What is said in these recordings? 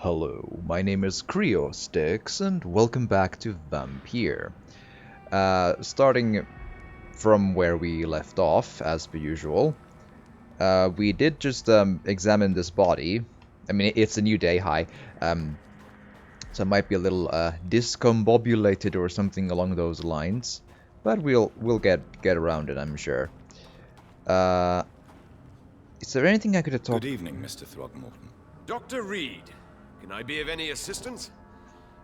Hello, my name is Creostix, and welcome back to Vampyr. Starting from where we left off, as per usual, we did just examine this body. I mean, it's a new day, hi. So it might be a little discombobulated or something along those lines, but we'll get around it, I'm sure. Is there anything I could have talked? Good evening, Mr. Throgmorton. Dr. Reed, can I be of any assistance?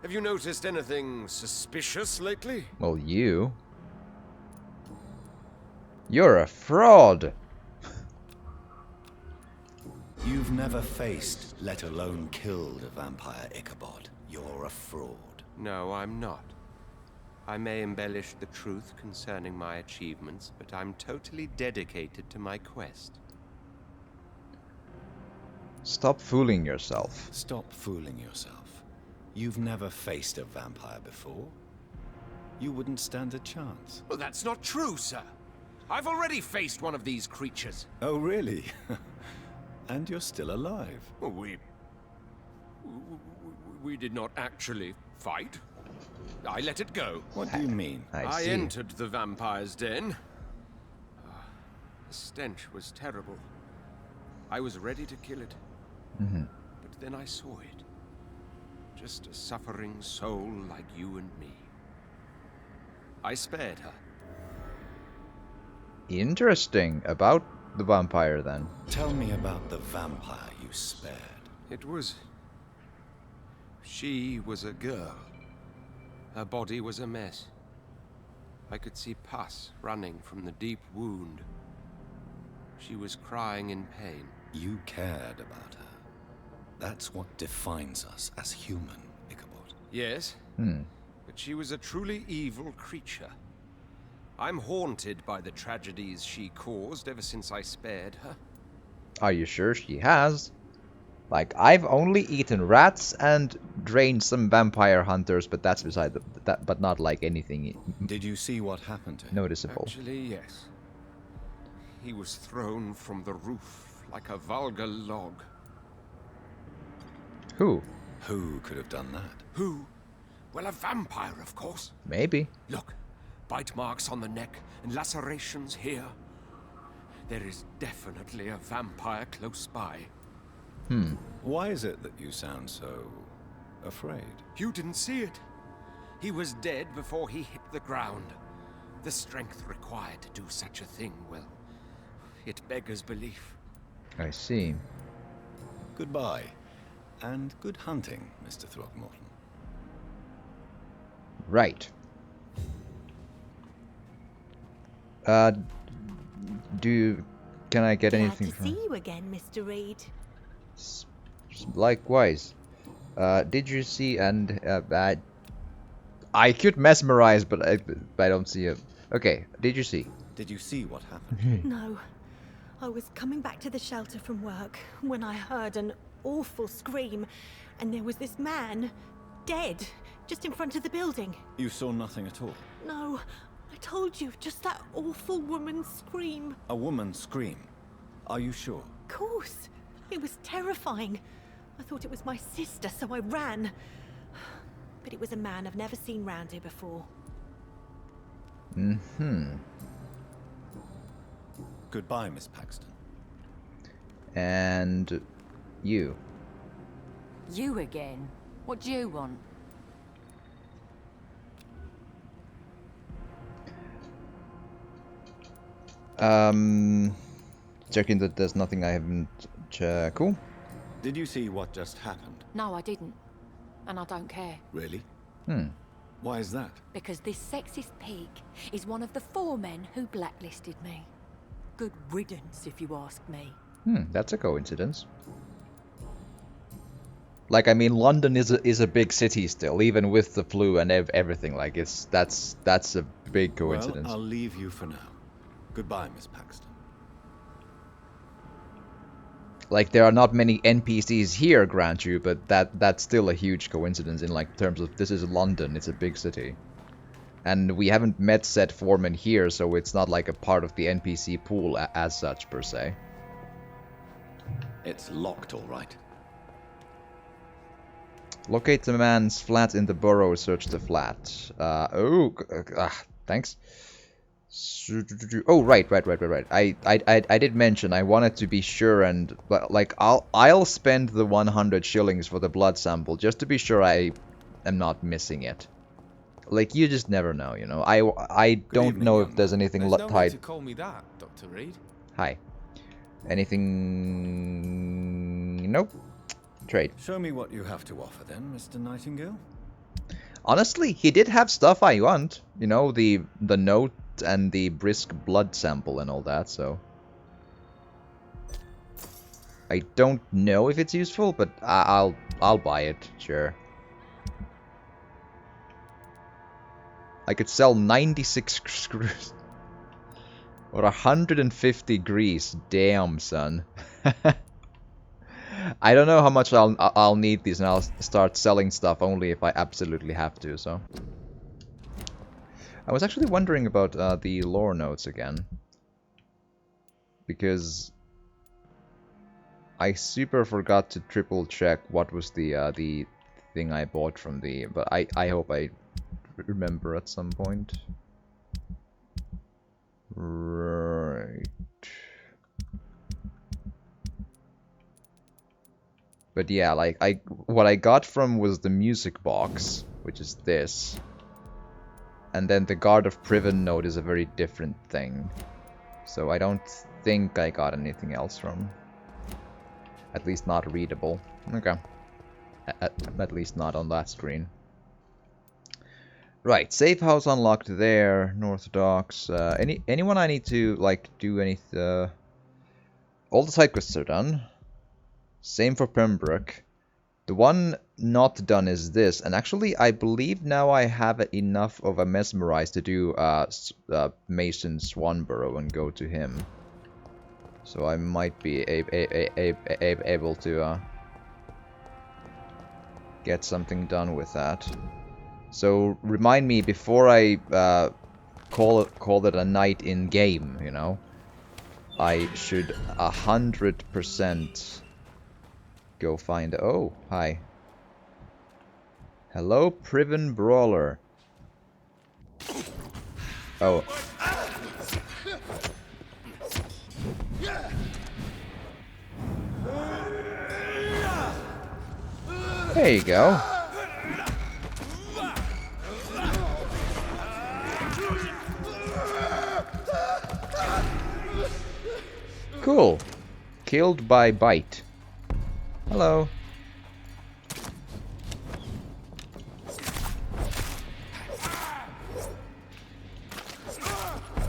Have you noticed anything suspicious lately? Well, you're a fraud. You've never faced, let alone killed, a vampire Ichabod. You're a fraud. No, I'm not. I may embellish the truth concerning my achievements, but I'm totally dedicated to my quest. Stop fooling yourself. Stop fooling yourself. You've never faced a vampire before. You wouldn't stand a chance. Well, that's not true, sir. I've already faced one of these creatures. Oh, really? And you're still alive. Well, we did not actually fight. I let it go. What do you mean? I see. entered the vampire's den. The stench was terrible. I was ready to kill it. But then I saw it. Just a suffering soul like you and me. I spared her. Interesting. About the vampire, then. Tell me about the vampire you spared. She was a girl. Her body was a mess. I could see pus running from the deep wound. She was crying in pain. You cared about her. That's what defines us as human, Ichabod. Yes, but she was a truly evil creature. I'm haunted by the tragedies she caused ever since I spared her. Are you sure she has? Like, I've only eaten rats and drained some vampire hunters, but that's beside that. But not like anything Did you see what happened to him? noticeable. Actually, yes. He was thrown from the roof like a vulgar log. Who? Who could have done that? Who? Well, a vampire, of course. Maybe. Look, bite marks on the neck and lacerations here. There is definitely a vampire close by. Why is it that you sound so afraid? You didn't see it. He was dead before he hit the ground. The strength required to do such a thing, well, it beggars belief. I see. Goodbye. And good hunting, Mr. Throgmorton. Right. Can I get anything Glad to from... see you again, Mr. Reed. Likewise. Did you see I could mesmerize, but I don't see it. Okay, did you see? Did you see what happened? No. I was coming back to the shelter from work when I heard an awful scream, and there was this man, dead, just in front of the building. You saw nothing at all? No, I told you, just that awful woman's scream. A woman scream. Are you sure? Of course. It was terrifying. I thought it was my sister, so I ran. But it was a man I've never seen round here before. Goodbye, Miss Paxton. And you. You again? What do you want? Checking that there's nothing I haven't cool. Did you see what just happened? No, I didn't. And I don't care. Really? Why is that? Because this sexist pig is one of the 4 men who blacklisted me. Good riddance, if you ask me. That's a coincidence. Like, I mean, London is a big city still, even with the flu and everything. Like, that's a big coincidence. Well, I'll leave you for now. Goodbye, Miss Paxton. Like, there are not many NPCs here, grant you, but that's still a huge coincidence in, like, terms of this is London, it's a big city. And we haven't met said foreman here, so it's not like a part of the NPC pool as such, per se. It's locked, all right. Locate the man's flat in the burrow, search the flat. Thanks. Oh, right. I did mention I wanted to be sure, and but like I'll spend the 100 shillings for the blood sample just to be sure I am not missing it. Like, you just never know, you know. I Good don't evening, know young if there's man. anything There's no need tied. to call me that, Dr. Reed. Hi. Anything? Nope. Trade. Show me what you have to offer then, Mr. Nightingale. Honestly, he did have stuff I want. You know, the note and the brisk blood sample and all that, so... I don't know if it's useful, but I'll buy it, sure. I could sell 96 screws. Or 150 grease. Damn, son. I don't know how much I'll need these, and I'll start selling stuff only if I absolutely have to, so... I was actually wondering about the lore notes again. Because... I super forgot to triple check what was the thing I bought from the... But I hope I remember at some point. Right. But yeah, like what I got from was the music box, which is this. And then the Guard of Priven note is a very different thing. So I don't think I got anything else from. At least not readable. Okay. At least not on that screen. Right, safe house unlocked there. North Docks. Anyone I need to like do anything? All the side quests are done. Same for Pembroke. The one not done is this, and actually I believe now I have enough of a mesmerize to do Mason Swanborough and go to him. So I might be able to get something done with that. So remind me before I call it a night in game, you know. I should 100% go find... Oh, hi. Hello, Priven Brawler. Oh. There you go. Cool. Killed by bite. Hello.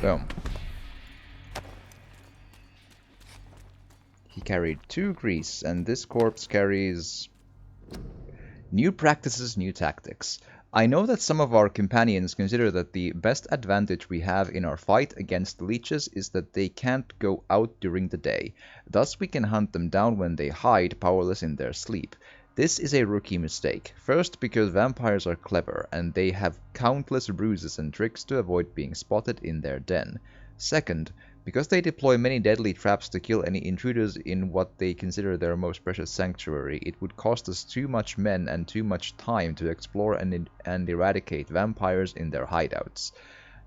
Boom. He carried 2 grease, and this corpse carries... New practices, new tactics. I know that some of our companions consider that the best advantage we have in our fight against leeches is that they can't go out during the day. Thus we can hunt them down when they hide, powerless in their sleep. This is a rookie mistake. First, because vampires are clever, and they have countless ruses and tricks to avoid being spotted in their den. Second, because they deploy many deadly traps to kill any intruders in what they consider their most precious sanctuary, it would cost us too much men and too much time to explore and eradicate vampires in their hideouts.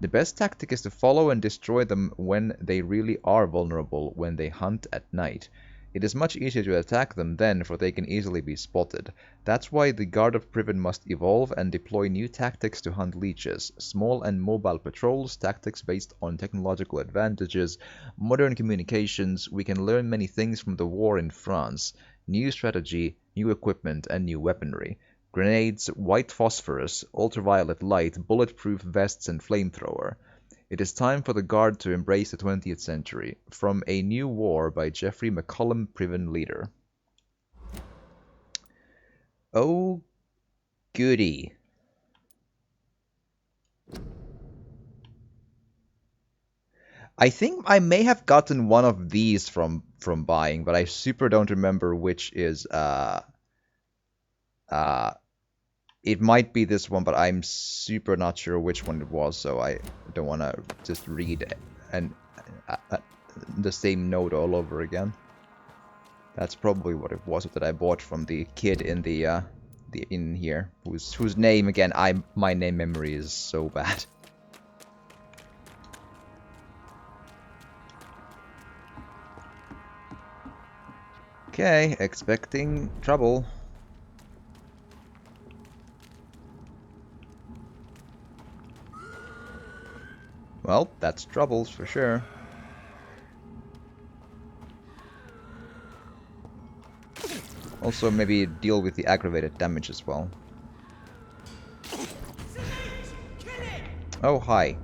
The best tactic is to follow and destroy them when they really are vulnerable when they hunt at night. It is much easier to attack them then, for they can easily be spotted. That's why the Guard of Priven must evolve and deploy new tactics to hunt leeches. Small and mobile patrols, tactics based on technological advantages, modern communications. We can learn many things from the war in France. New strategy, new equipment, and new weaponry. Grenades, white phosphorus, ultraviolet light, bulletproof vests, and flamethrower. It is time for the Guard to embrace the 20th century. From A New War by Geoffrey McCullum, Priven Leader. Oh, goody. I think I may have gotten one of these from buying, but I super don't remember which is, it might be this one, but I'm super not sure which one it was, so I don't want to just read the same note all over again. That's probably what it was that I bought from the kid in the in here, whose name again? My name memory is so bad. Okay, expecting trouble. Well, that's troubles for sure. Also, maybe deal with the aggravated damage as well. Oh, hi.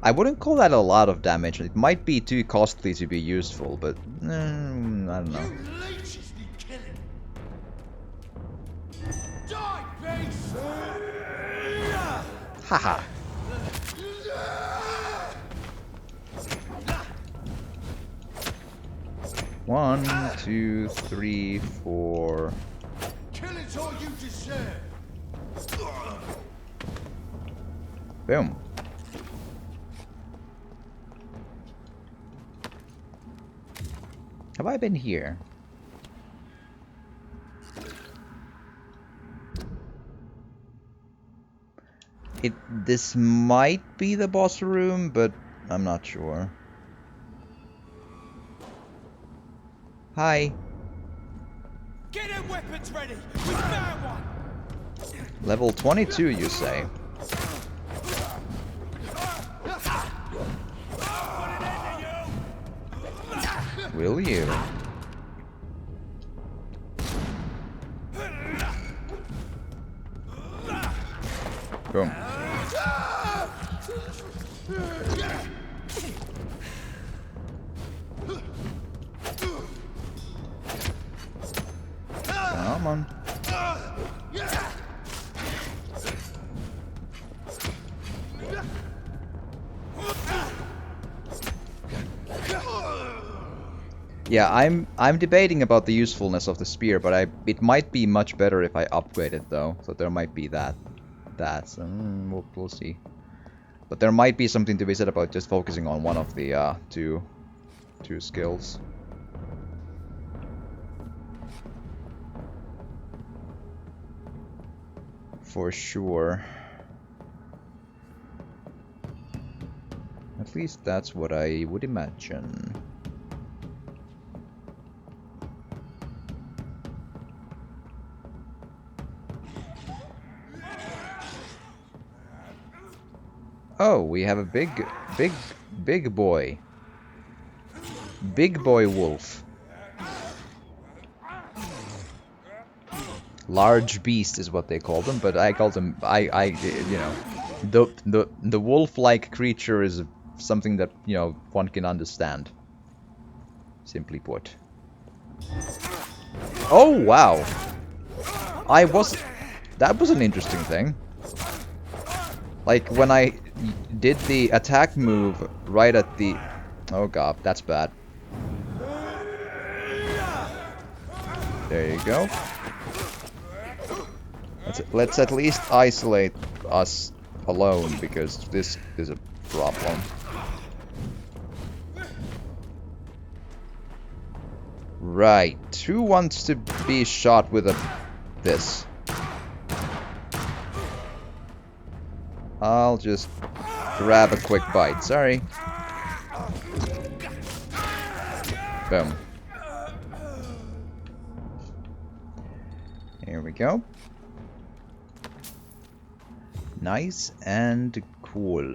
I wouldn't call that a lot of damage. It might be too costly to be useful, but I don't know. Haha. One, two, three, four. Killing's all you deserve. Boom. Have I been here? This might be the boss room, but I'm not sure. Hi. Get them weapons ready. We found one. Level 22, you say? Will you? Boom. Come on. Yeah, I'm debating about the usefulness of the spear, but it might be much better if I upgrade it though. So there might be that. So, we'll see. But there might be something to be said about just focusing on one of the two skills. For sure. At least that's what I would imagine. Oh, we have a big boy. Big boy wolf. Large beast is what they call them, but I call them, you know, the wolf-like creature is something that, you know, one can understand. Simply put. Oh, wow. That was an interesting thing. Like, when I did the attack move right at the... Oh god, that's bad. There you go. Let's at least isolate us alone, because this is a problem. Right. Who wants to be shot with this? I'll just grab a quick bite. Sorry. Boom. Here we go. Nice and cool.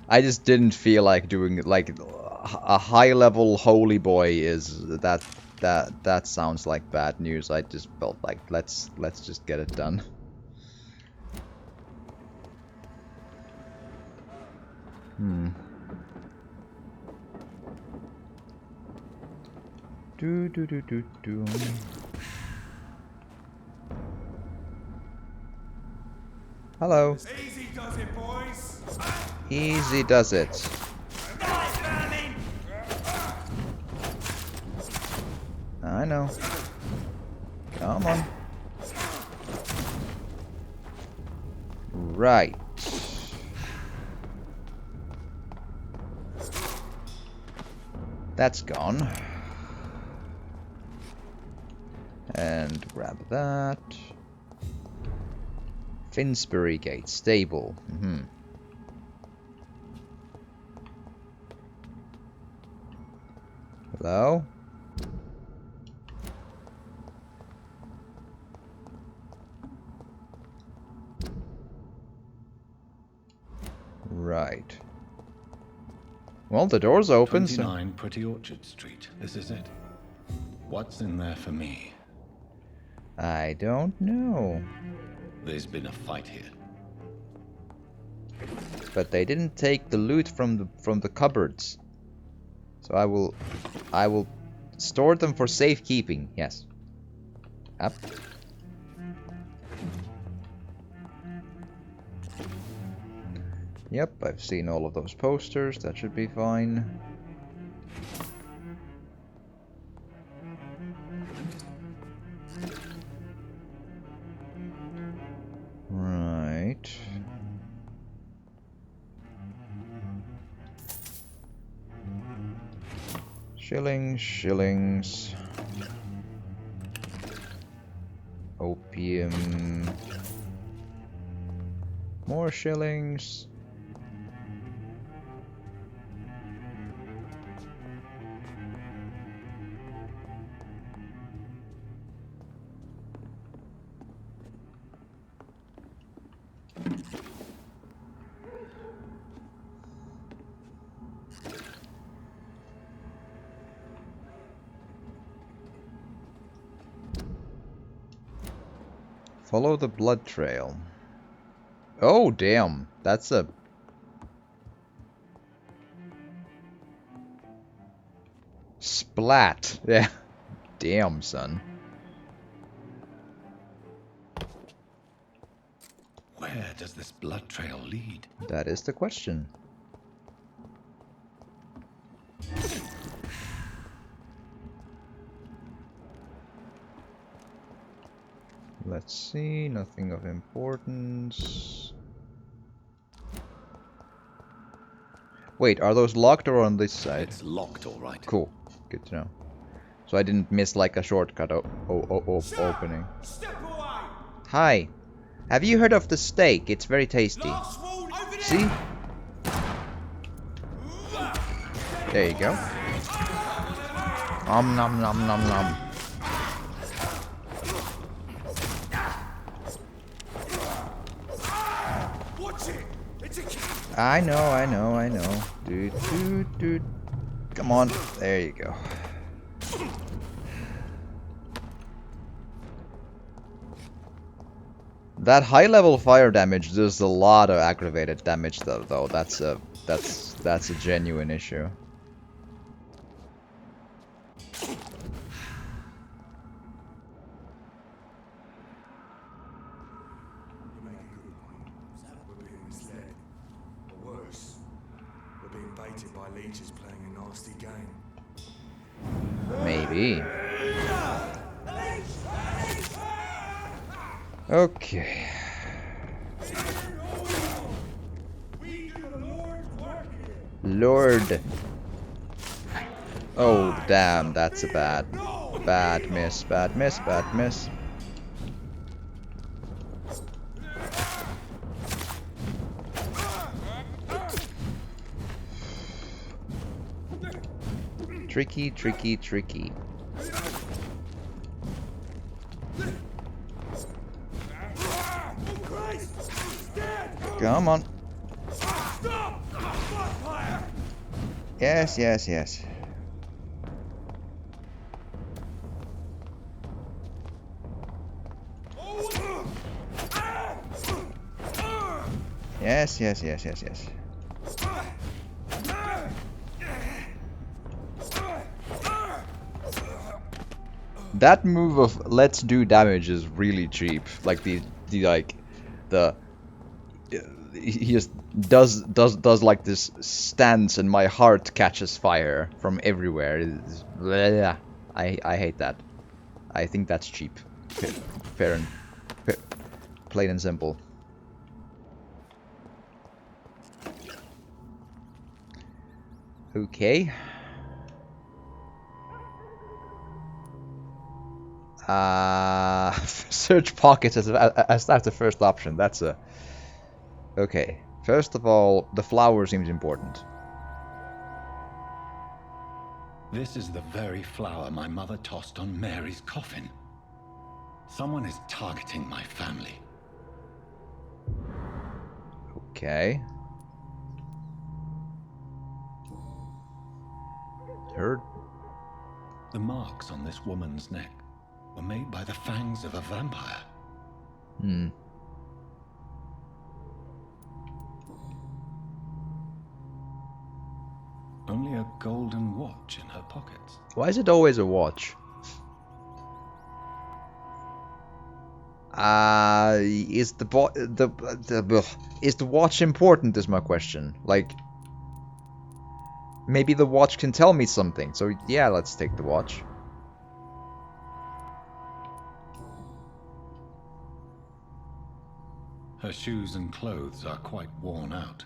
I just didn't feel like doing like a high level holy boy is that sounds like bad news. I just felt like let's just get it done. Do. Hello. Easy does it, boys. Easy does it. I know. Come on. Right. That's gone. And grab that. Finsbury Gate stable. Hello? Right. Well, the door's open, 29 Pretty Orchard Street. This is it. What's in there for me? I don't know. There's been a fight here. But they didn't take the loot from the cupboards. So I will store them for safekeeping. Yes. Up. Yep, I've seen all of those posters. That should be fine. Right. Shillings, shillings. Opium. More shillings. Follow the blood trail. Oh, damn. That's a... Splat. Yeah. Damn, son. Where does this blood trail lead? That is the question. Let's see, nothing of importance. Wait, are those locked or on this side? It's locked, all right. Cool, good to know. So I didn't miss like a shortcut opening. Step away! Hi, have you heard of the steak? It's very tasty. Last one over there! See? There you go. Nom nom nom nom nom. Watch it! It's a cat! I know. Dude. Come on. There you go. That high level fire damage does a lot of aggravated damage though. That's a genuine issue. You make a good point. We're being misled. Or worse, we're being baited by leeches playing a nasty game. Maybe. Okay. Lord. Oh damn, that's a bad miss. Tricky. Come on. Yes. Yes. That move of let's do damage is really cheap. Like the he just does like this stance and my heart catches fire from everywhere. Bleh. I hate that. I think that's cheap. Fair and plain and simple. Okay. Search pockets as that's the first option. That's a... Okay. First of all, the flower seems important. This is the very flower my mother tossed on Mary's coffin. Someone is targeting my family. Okay. Heard. The marks on this woman's neck were made by the fangs of a vampire. Hmm. Only a golden watch in her pockets. Why is it always a watch? Is is the watch important? Is my question. Like, maybe the watch can tell me something. So yeah, let's take the watch. Her shoes and clothes are quite worn out.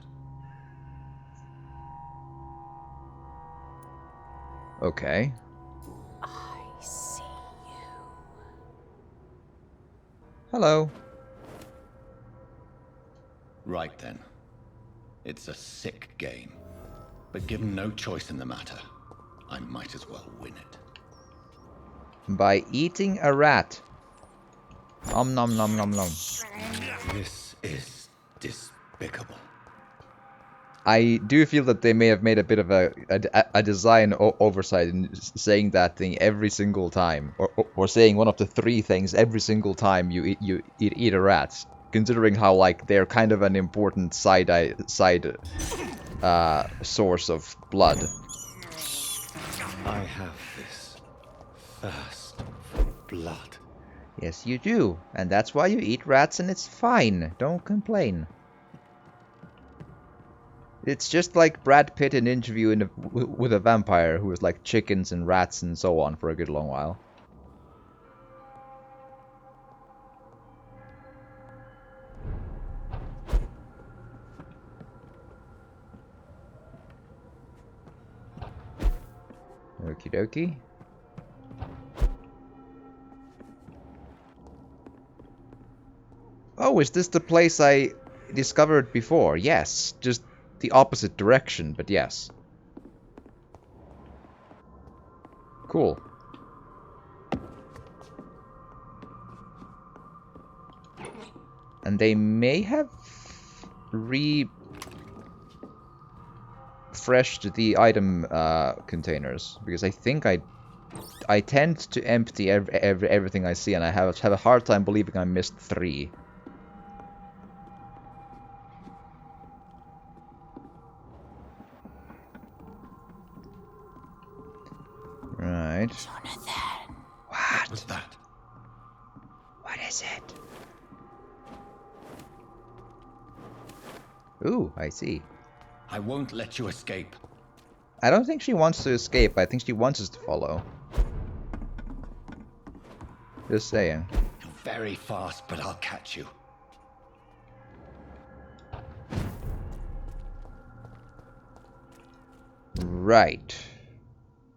Okay. I see you. Hello. Right then. It's a sick game. But given no choice in the matter, I might as well win it. By eating a rat. Nom nom nom nom nom. This is despicable. I do feel that they may have made a bit of a design oversight in saying that thing every single time, or saying one of the three things every single time you eat a rat. Considering how like they're kind of an important side source of blood. I have this thirst for blood. Yes, you do, and that's why you eat rats, and it's fine. Don't complain. It's just like Brad Pitt in an interview with a vampire who was like chickens and rats and so on for a good long while. Okie dokie. Oh, is this the place I discovered before? Yes, just the opposite direction, but yes. Cool. And they may have refreshed the item containers, because I think I tend to empty everything I see, and I have a hard time believing I missed 3. Right. Jonathan. What was that? What is it? Ooh, I see. I won't let you escape. I don't think she wants to escape. I think she wants us to follow. Just saying. You're very fast, but I'll catch you. Right.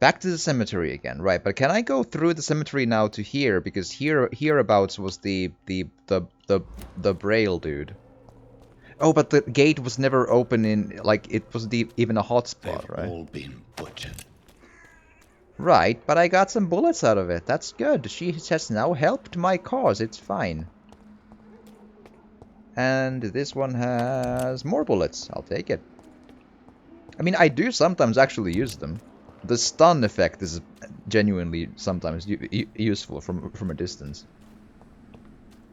Back to the cemetery again. Right, but can I go through the cemetery now to here? Because hereabouts was the Braille dude. Oh, but the gate was never open in, like, it wasn't even a hotspot, right? They've all been butchered. Right, but I got some bullets out of it. That's good. She has now helped my cause. It's fine. And this one has more bullets. I'll take it. I mean, I do sometimes actually use them. The stun effect is genuinely sometimes useful from a distance.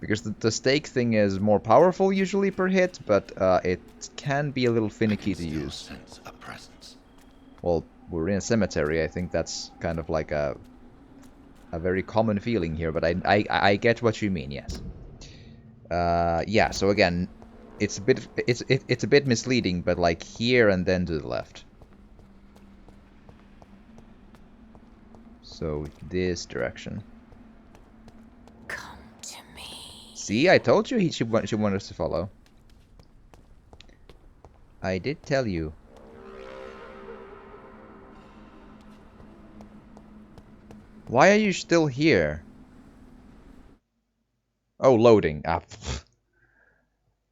Because the stake thing is more powerful usually per hit, but it can be a little finicky to use. Sense a presence. Well, we're in a cemetery. I think that's kind of like a very common feeling here, but I get what you mean. Yes. Yeah. So again, it's a bit misleading, but like here and then to the left. So this direction. Come to me. See, I told you she wanted us to follow. I did tell you. Why are you still here? Oh, loading. Ah,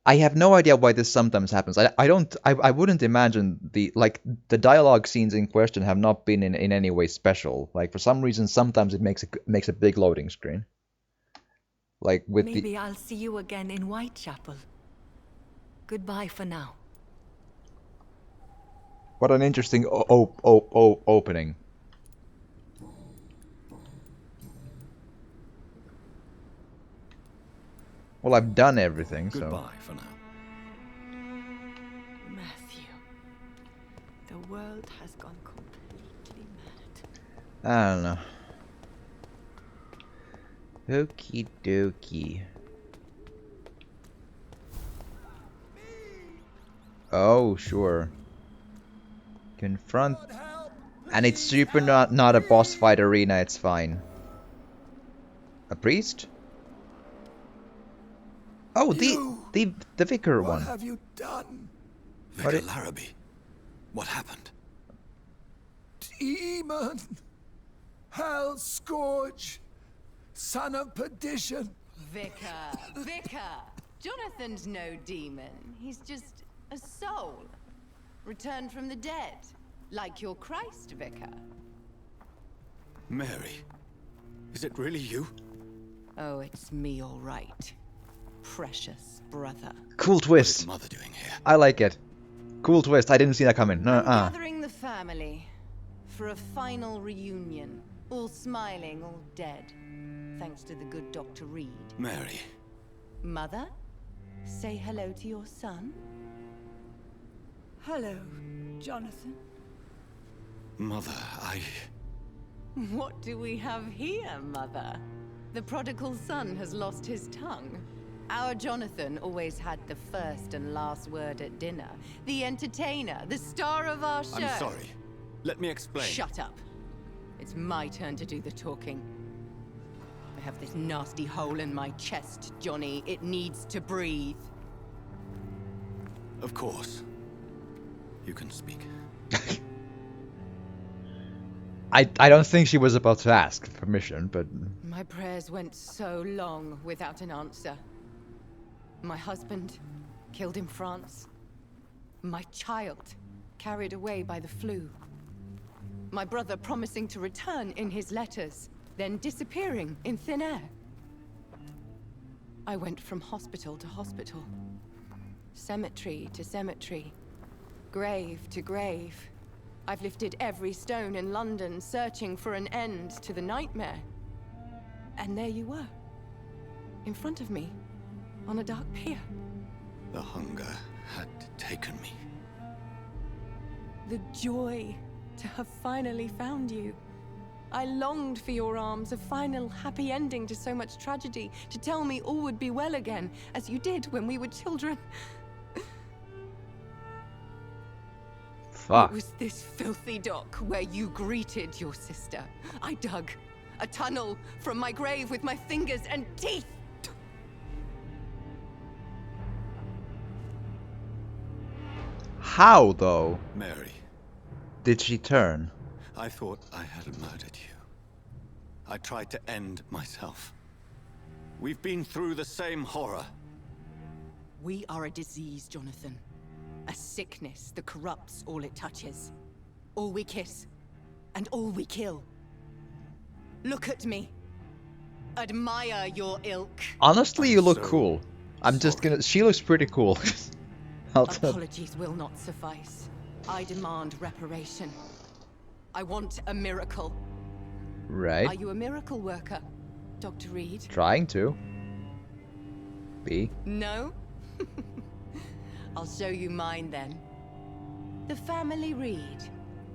I have no idea why this sometimes happens. I wouldn't imagine the dialogue scenes in question have not been in any way special. Like for some reason sometimes it makes a big loading screen. Like with Maybe I'll see you again in Whitechapel. Goodbye for now. What an interesting opening. Well, I've done everything, so... Goodbye for now. Matthew, the world has gone completely mad. I don't know. Okie dokie. Oh, sure. Confront... And it's super not a boss fight arena, it's fine. A priest? Oh, the vicar one. What have you done? Vicar Larrabee, what happened? Demon! Hell scourge! Son of perdition! Vicar! Jonathan's no demon. He's just a soul. Returned from the dead. Like your Christ, Vicar. Mary, is it really you? Oh, it's me, all right. Precious brother. Cool What twist. is Mother doing here? I like it. Cool twist. I didn't see that coming. I'm gathering the family for a final reunion. All smiling, all dead. Thanks to the good Dr. Reed. Mary, Mother, say hello to your son. Hello, Jonathan. Mother, What do we have here, Mother? The prodigal son has lost his tongue. Our Jonathan always had the first and last word at dinner. The entertainer, the star of our show. I'm sorry. Let me explain. Shut up. It's my turn to do the talking. I have this nasty hole in my chest, Johnny. It needs to breathe. Of course. You can speak. I don't think she was about to ask permission, but... My prayers went so long without an answer. My husband, killed in France. My child, carried away by the flu. My brother promising to return in his letters, then disappearing in thin air. I went from hospital to hospital. Cemetery to cemetery. Grave to grave. I've lifted every stone in London, searching for an end to the nightmare. And there you were. In front of me. On a dark pier. The hunger had taken me. The joy to have finally found you. I longed for your arms, a final happy ending to so much tragedy, to tell me all would be well again, as you did when we were children. Fuck. It was this filthy dock where you greeted your sister. I dug a tunnel from my grave with my fingers and teeth. How, though, Mary, did she turn? I thought I had murdered you. I tried to end myself. We've been through the same horror. We are a disease, Jonathan. A sickness that corrupts all it touches. All we kiss, and all we kill. Look at me. Admire your ilk. Honestly, you look so cool. I'm just gonna... She looks pretty cool. I'll tell... Apologies will not suffice. I demand reparation. I want a miracle. Are Right. you a miracle worker, Dr. Reed? Trying to. Be. No? I'll show you mine then. The family Reed,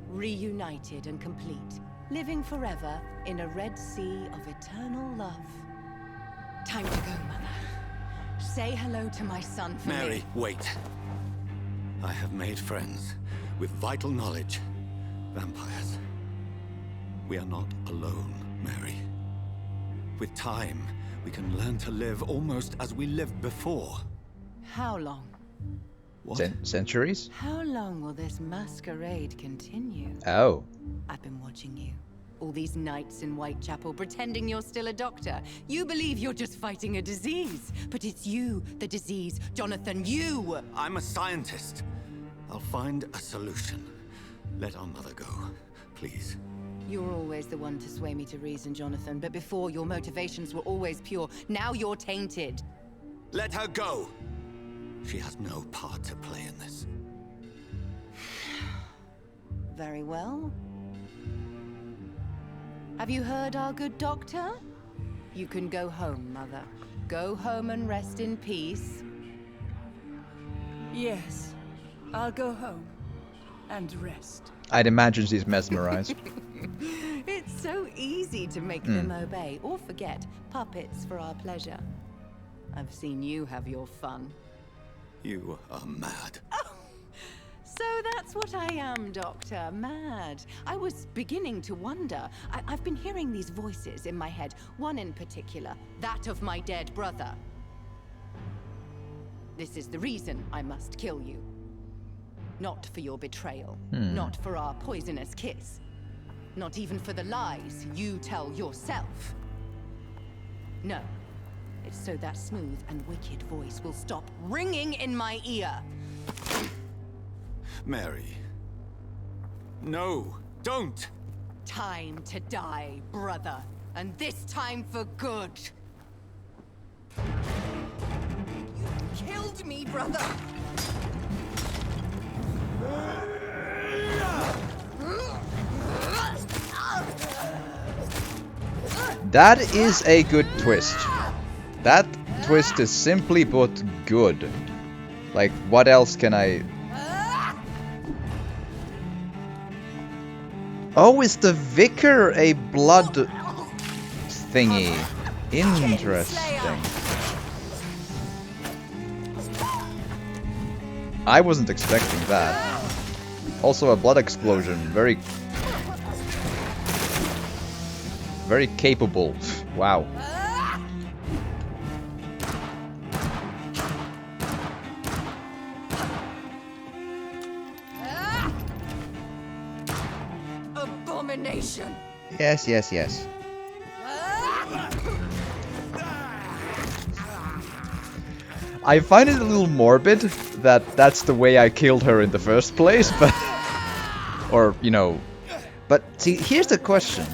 reunited and complete, living forever in a red sea of eternal love. Time to go, Mother. Say hello to my son for Mary, me. wait. I have made friends with vital knowledge. Vampires. We are not alone, Mary. With time, we can learn to live almost as we lived before. How long? What? Centuries? How long will this masquerade continue? Oh. I've been watching you. All these nights in Whitechapel pretending you're still a doctor. You believe you're just fighting a disease. But it's you, the disease. Jonathan, you! I'm a scientist. I'll find a solution. Let our mother go, please. You're always the one to sway me to reason, Jonathan. But before, your motivations were always pure. Now you're tainted. Let her go! She has no part to play in this. Very well. Have you heard our good doctor? You can go home, Mother. Go home and rest in peace. Yes, I'll go home and rest. I'd imagine she's mesmerized. It's so easy to make them obey or forget. Puppets for our pleasure. I've seen you have your fun. You are mad. So that's what I am, Doctor. Mad. I was beginning to wonder. I've been hearing these voices in my head. One in particular, that of my dead brother. This is the reason I must kill you. Not for your betrayal. Not for our poisonous kiss. Not even for the lies you tell yourself. No. It's so that smooth and wicked voice will stop ringing in my ear. Mary. No, don't! Time to die, brother. And this time for good. You killed me, brother! That is a good twist. That twist is simply but good. Like, what else can I... Oh, is the vicar a blood thingy? Interesting. I wasn't expecting that. Also a blood explosion. Very capable. Wow. Abomination. Yes, yes, yes. I find it a little morbid that that's the way I killed her in the first place, but... Or, you know... But, see, here's the question.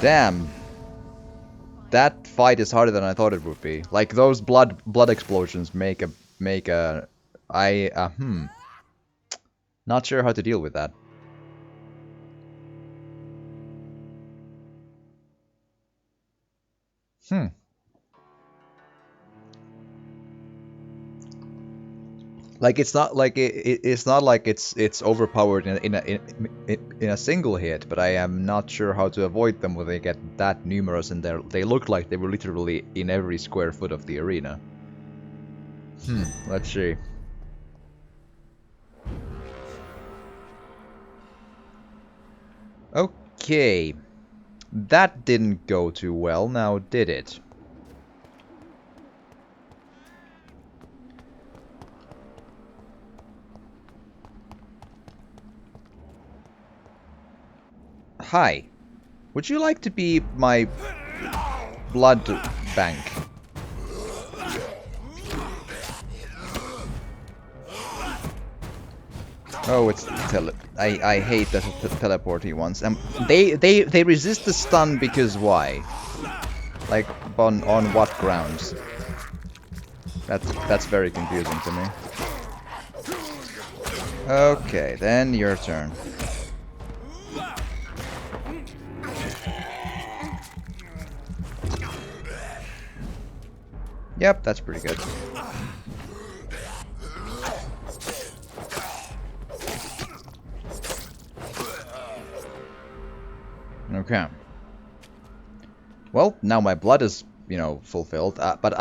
Damn. That fight is harder than I thought it would be. Like, those blood explosions make a... Not sure how to deal with that. Like, it's not like it's not like it's overpowered in a single hit, but I am not sure how to avoid them when they get that numerous, and they look like they were literally in every square foot of the arena. Let's see. Okay. That didn't go too well, now did it? Hi. Would you like to be my blood bank? Oh, it's I hate the teleporty ones. They resist the stun because why? Like on what grounds? That's very confusing to me. Okay, then your turn. Yep, that's pretty good. Okay. Well, now my blood is, you know, fulfilled. But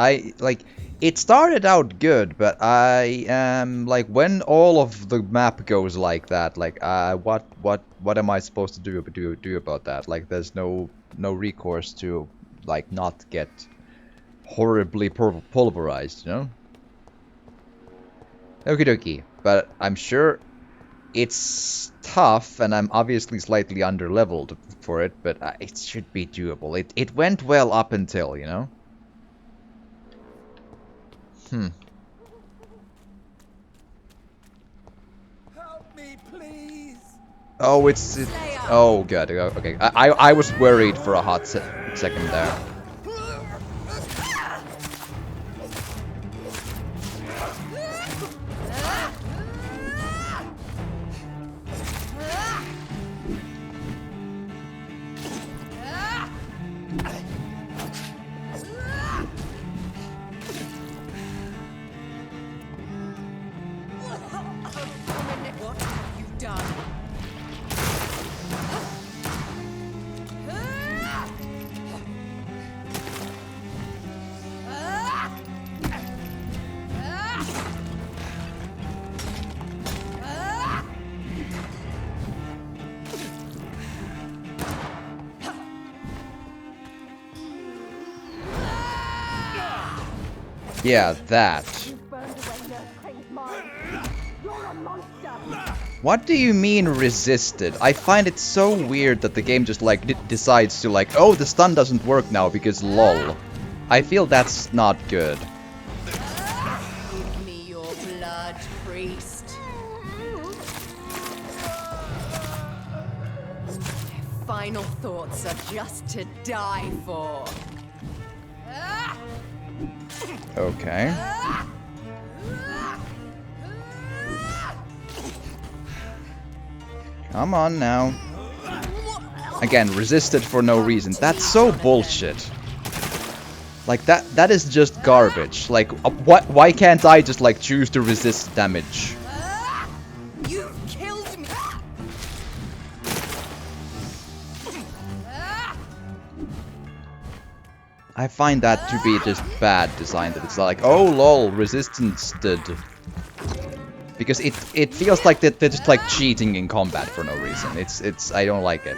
it started out good, but I am like, when all of the map goes like that, like, what am I supposed to do about that? Like, there's no no recourse to like not get horribly pulverized, you know? Okie dokie, but I'm sure it's tough, and I'm obviously slightly under-leveled for it, but it should be doable. It went well up until, you know? Help me, please. Oh, it's oh, good. Okay, I was worried for a hot second there. What have you done? Yeah, that. What do you mean resisted? I find it so weird that the game just like decides to like, oh, the stun doesn't work now because lol. I feel that's not good. Give me your blood, priest. Their final thoughts are just to die for. Okay. Come on now. Again, resisted for no reason. That's so bullshit. Like, that is just garbage. Like, why can't I just, like, choose to resist damage? You killed me. I find that to be just bad design, that it's like, oh lol, resistance did. Because it feels like they're just like cheating in combat for no reason. It's I don't like it.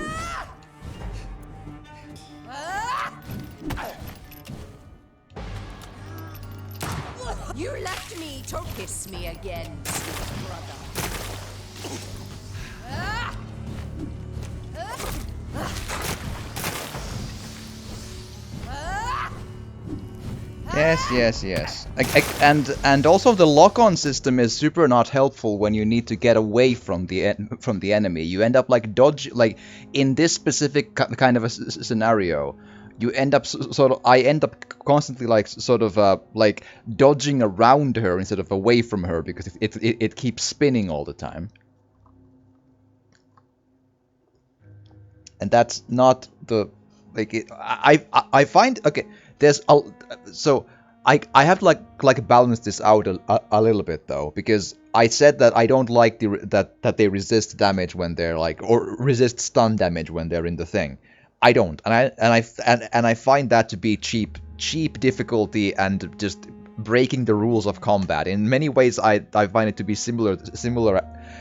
You left me to kiss me again, sweet brother. Yes. And also the lock-on system is super not helpful when you need to get away from the enemy. You end up like like in this specific kind of a scenario. You end up I end up constantly like sort of like dodging around her instead of away from her because it keeps spinning all the time. And that's not the like I find okay. There's a so I have to like balance this out a little bit though, because I said that I don't like that they resist damage when they're like, or resist stun damage when they're in the thing. I don't, and I find that to be cheap difficulty and just breaking the rules of combat. In many ways, I find it to be similar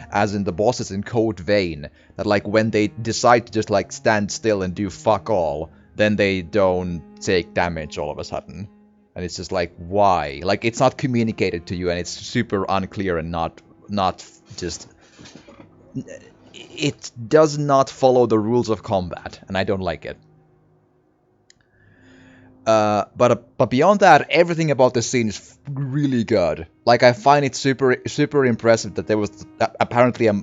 as in the bosses in Code Vein, that like when they decide to just like stand still and do fuck all, then they don't take damage all of a sudden. And it's just like, why? Like, it's not communicated to you, and it's super unclear and not just... It does not follow the rules of combat, and I don't like it. But beyond that, everything about the scene is really good. Like, I find it super impressive that there was apparently a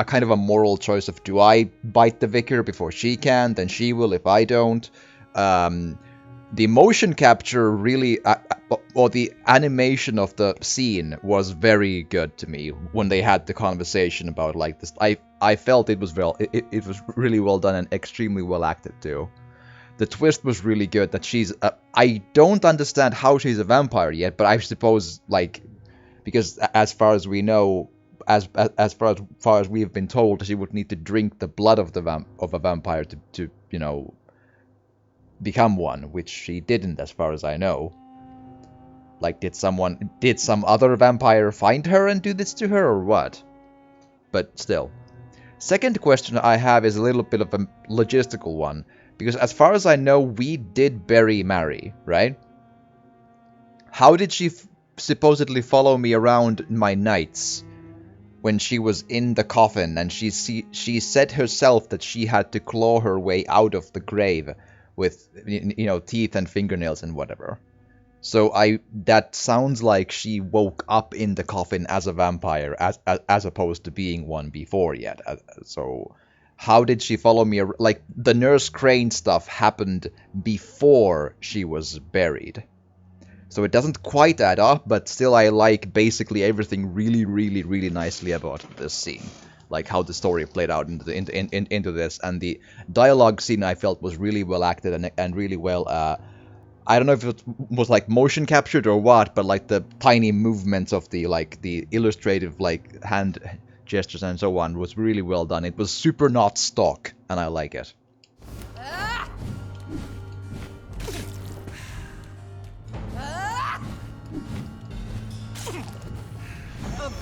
kind of a moral choice of, do I bite the vicar before she can? Then she will if I don't. The motion capture really, or the animation of the scene was very good to me when they had the conversation about like this. I felt it was it was really well done and extremely well acted too. The twist was really good that she's... I don't understand how she's a vampire yet, but I suppose, like... Because as far as we know, as far as we've been told, she would need to drink the blood of a vampire to you know, become one, which she didn't, as far as I know. Like, did some other vampire find her and do this to her, or what? But still. Second question I have is a little bit of a logistical one. Because as far as I know, we did bury Mary, right? How did she supposedly follow me around my nights when she was in the coffin, and she said herself that she had to claw her way out of the grave with, you know, teeth and fingernails and whatever. So that sounds like she woke up in the coffin as a vampire, as opposed to being one before yet. So how did she follow me? Like, the Nurse Crane stuff happened before she was buried. So it doesn't quite add up, but still I like basically everything really, really, really nicely about this scene. Like how the story played out into this. And the dialogue scene I felt was really well acted and really well... I don't know if it was like motion captured or what, but like the tiny movements of the illustrative like hand gestures and so on was really well done. It was super not stock, and I like it.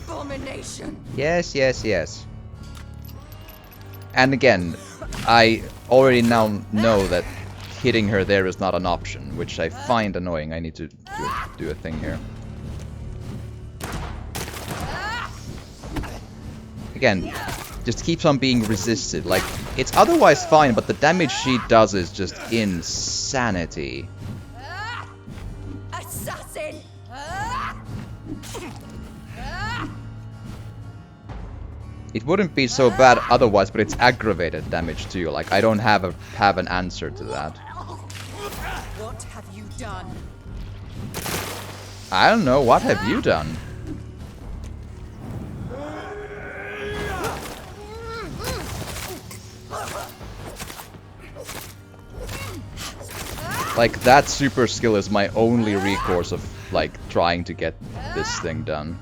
Abomination. Yes, yes, yes. And again, I already now know that hitting her there is not an option, which I find annoying. I need to do a thing here. Again, just keeps on being resisted. Like, it's otherwise fine, but the damage she does is just insanity. Assassin! It wouldn't be so bad otherwise, but it's aggravated damage too. Like, I don't have an answer to that. What have you done? I don't know. What have you done? Like, that super skill is my only recourse of, like, trying to get this thing done.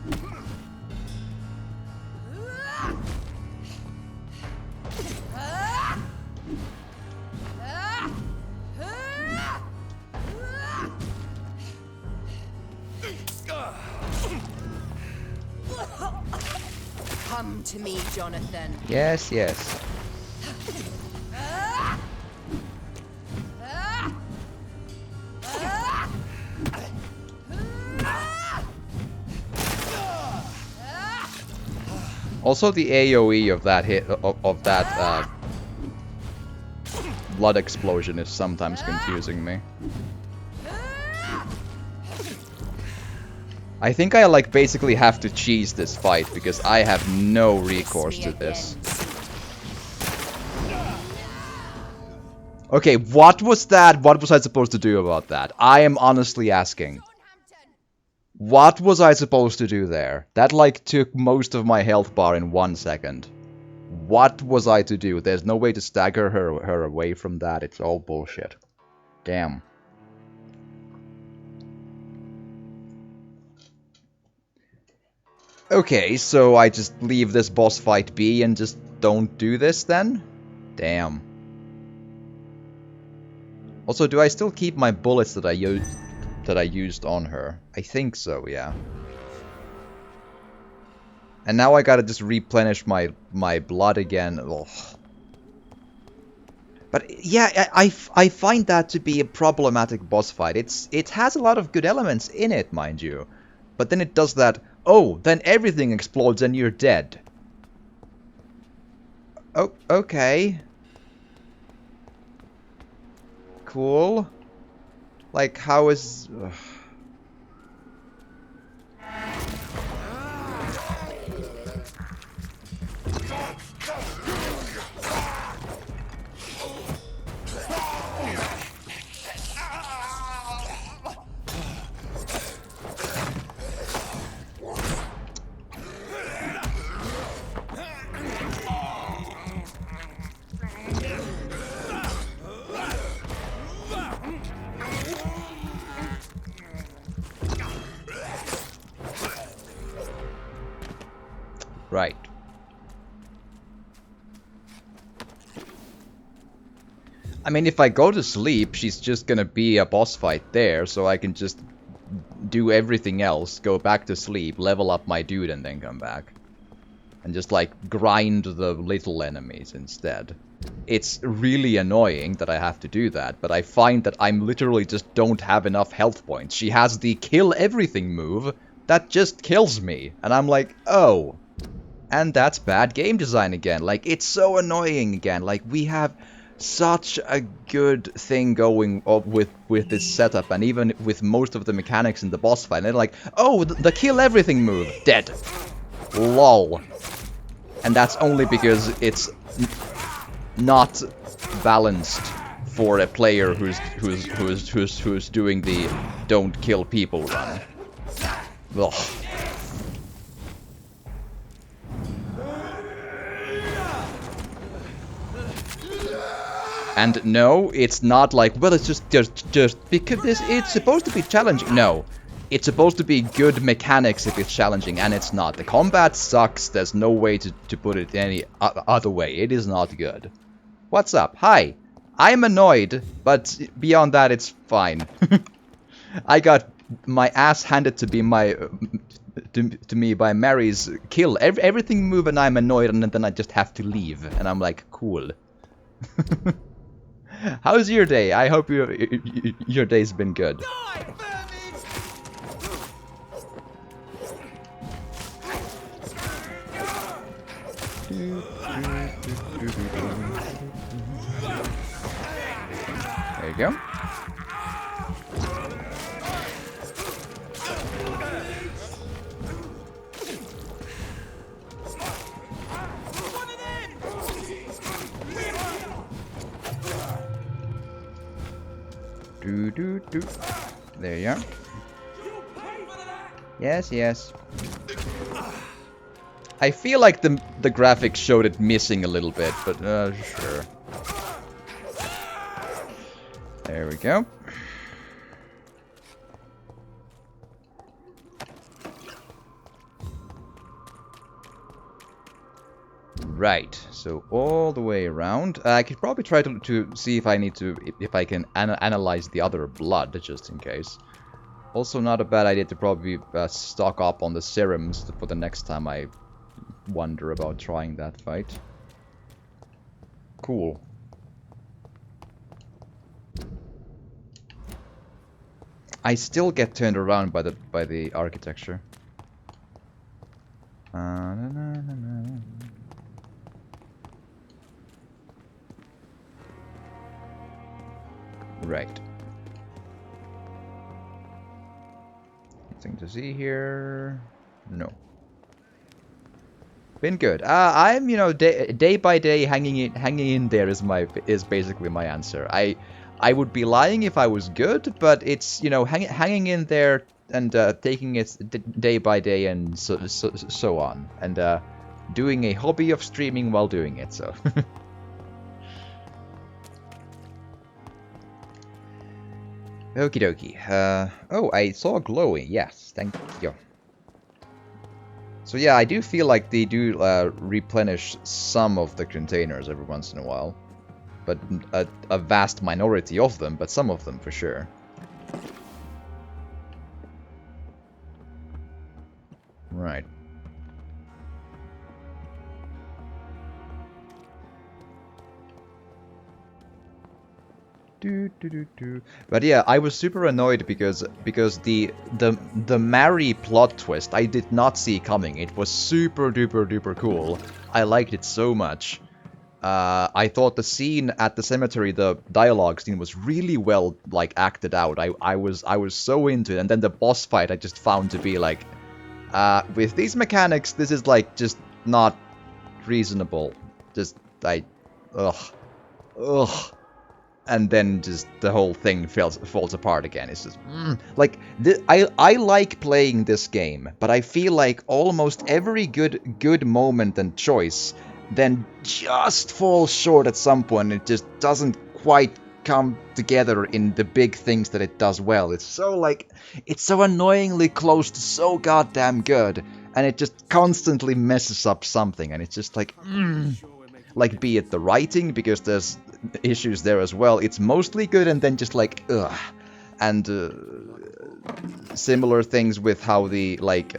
Come to me, Jonathan. Yes, yes. Also, the AoE of that hit of that blood explosion is sometimes confusing me. I think I like basically have to cheese this fight because I have no recourse to this. Okay, what was that? What was I supposed to do about that? I am honestly asking. What was I supposed to do there? That like took most of my health bar in 1 second. What was I to do? There's no way to stagger her away from that. It's all bullshit. Damn. Okay, so I just leave this boss fight be and just don't do this then? Damn. Also, do I still keep my bullets that I used on her? I think so, yeah. And now I gotta just replenish my blood again. Ugh. But yeah, I find that to be a problematic boss fight. It has a lot of good elements in it, mind you. But then it does that, oh, then everything explodes and you're dead. Oh, okay. Cool. Like, how is... Ugh. Right. I mean, if I go to sleep, she's just gonna be a boss fight there, so I can just do everything else, go back to sleep, level up my dude, and then come back. and just like grind the little enemies instead. It's really annoying that I have to do that, but I find that I'm literally just don't have enough health points. She has the kill everything move that just kills me, and I'm like, oh. And that's bad game design again. Like, it's so annoying again. Like, we have such a good thing going up with this setup, and even with most of the mechanics in the boss fight. And they're like, oh, the kill everything move, dead. Lol. And that's only because it's not balanced for a player who's doing the don't kill people run. Ugh. And no, it's not like, well, it's just because it's supposed to be challenging. No, it's supposed to be good mechanics if it's challenging, and it's not. The combat sucks. There's no way to put it any other way. It is not good. What's up? Hi. I'm annoyed, but beyond that, it's fine. I got my ass handed to me by Mary's kill everything move, and I'm annoyed, and then I just have to leave, and I'm like, cool. How's your day? I hope your day's been good. There you go. Do. There you are. Yes, yes. I feel like the graphics showed it missing a little bit, but sure. There we go. Right, so all the way around. I could probably try to see if I can analyze the other blood, just in case. Also, not a bad idea to probably stock up on the serums for the next time I wonder about trying that fight. Cool. I still get turned around by the architecture. Right. Nothing to see here. No. Been good. I'm, you know, day by day hanging in there is basically my answer. I would be lying if I was good, but it's, you know, hanging in there and taking it day by day and so on, and doing a hobby of streaming while doing it. So. Okie dokie. Oh, I saw glowing. Yes, thank you. So yeah, I do feel like they do replenish some of the containers every once in a while. But a vast minority of them, but some of them for sure. Right. But yeah, I was super annoyed because the Mary plot twist I did not see coming. It was super duper cool. I liked it so much. I thought the scene at the cemetery, the dialogue scene, was really well like acted out. I was so into it, and then the boss fight I just found to be like, with these mechanics, this is like just not reasonable. Just ugh. And then just the whole thing falls apart again. It's just like I like playing this game, but I feel like almost every good moment and choice then just falls short at some point. It just doesn't quite come together in the big things that it does well. It's so annoyingly close to so goddamn good, and it just constantly messes up something, and it's just like like, be it the writing, because there's issues there as well. It's mostly good, and then just like, ugh. And similar things with how the, like,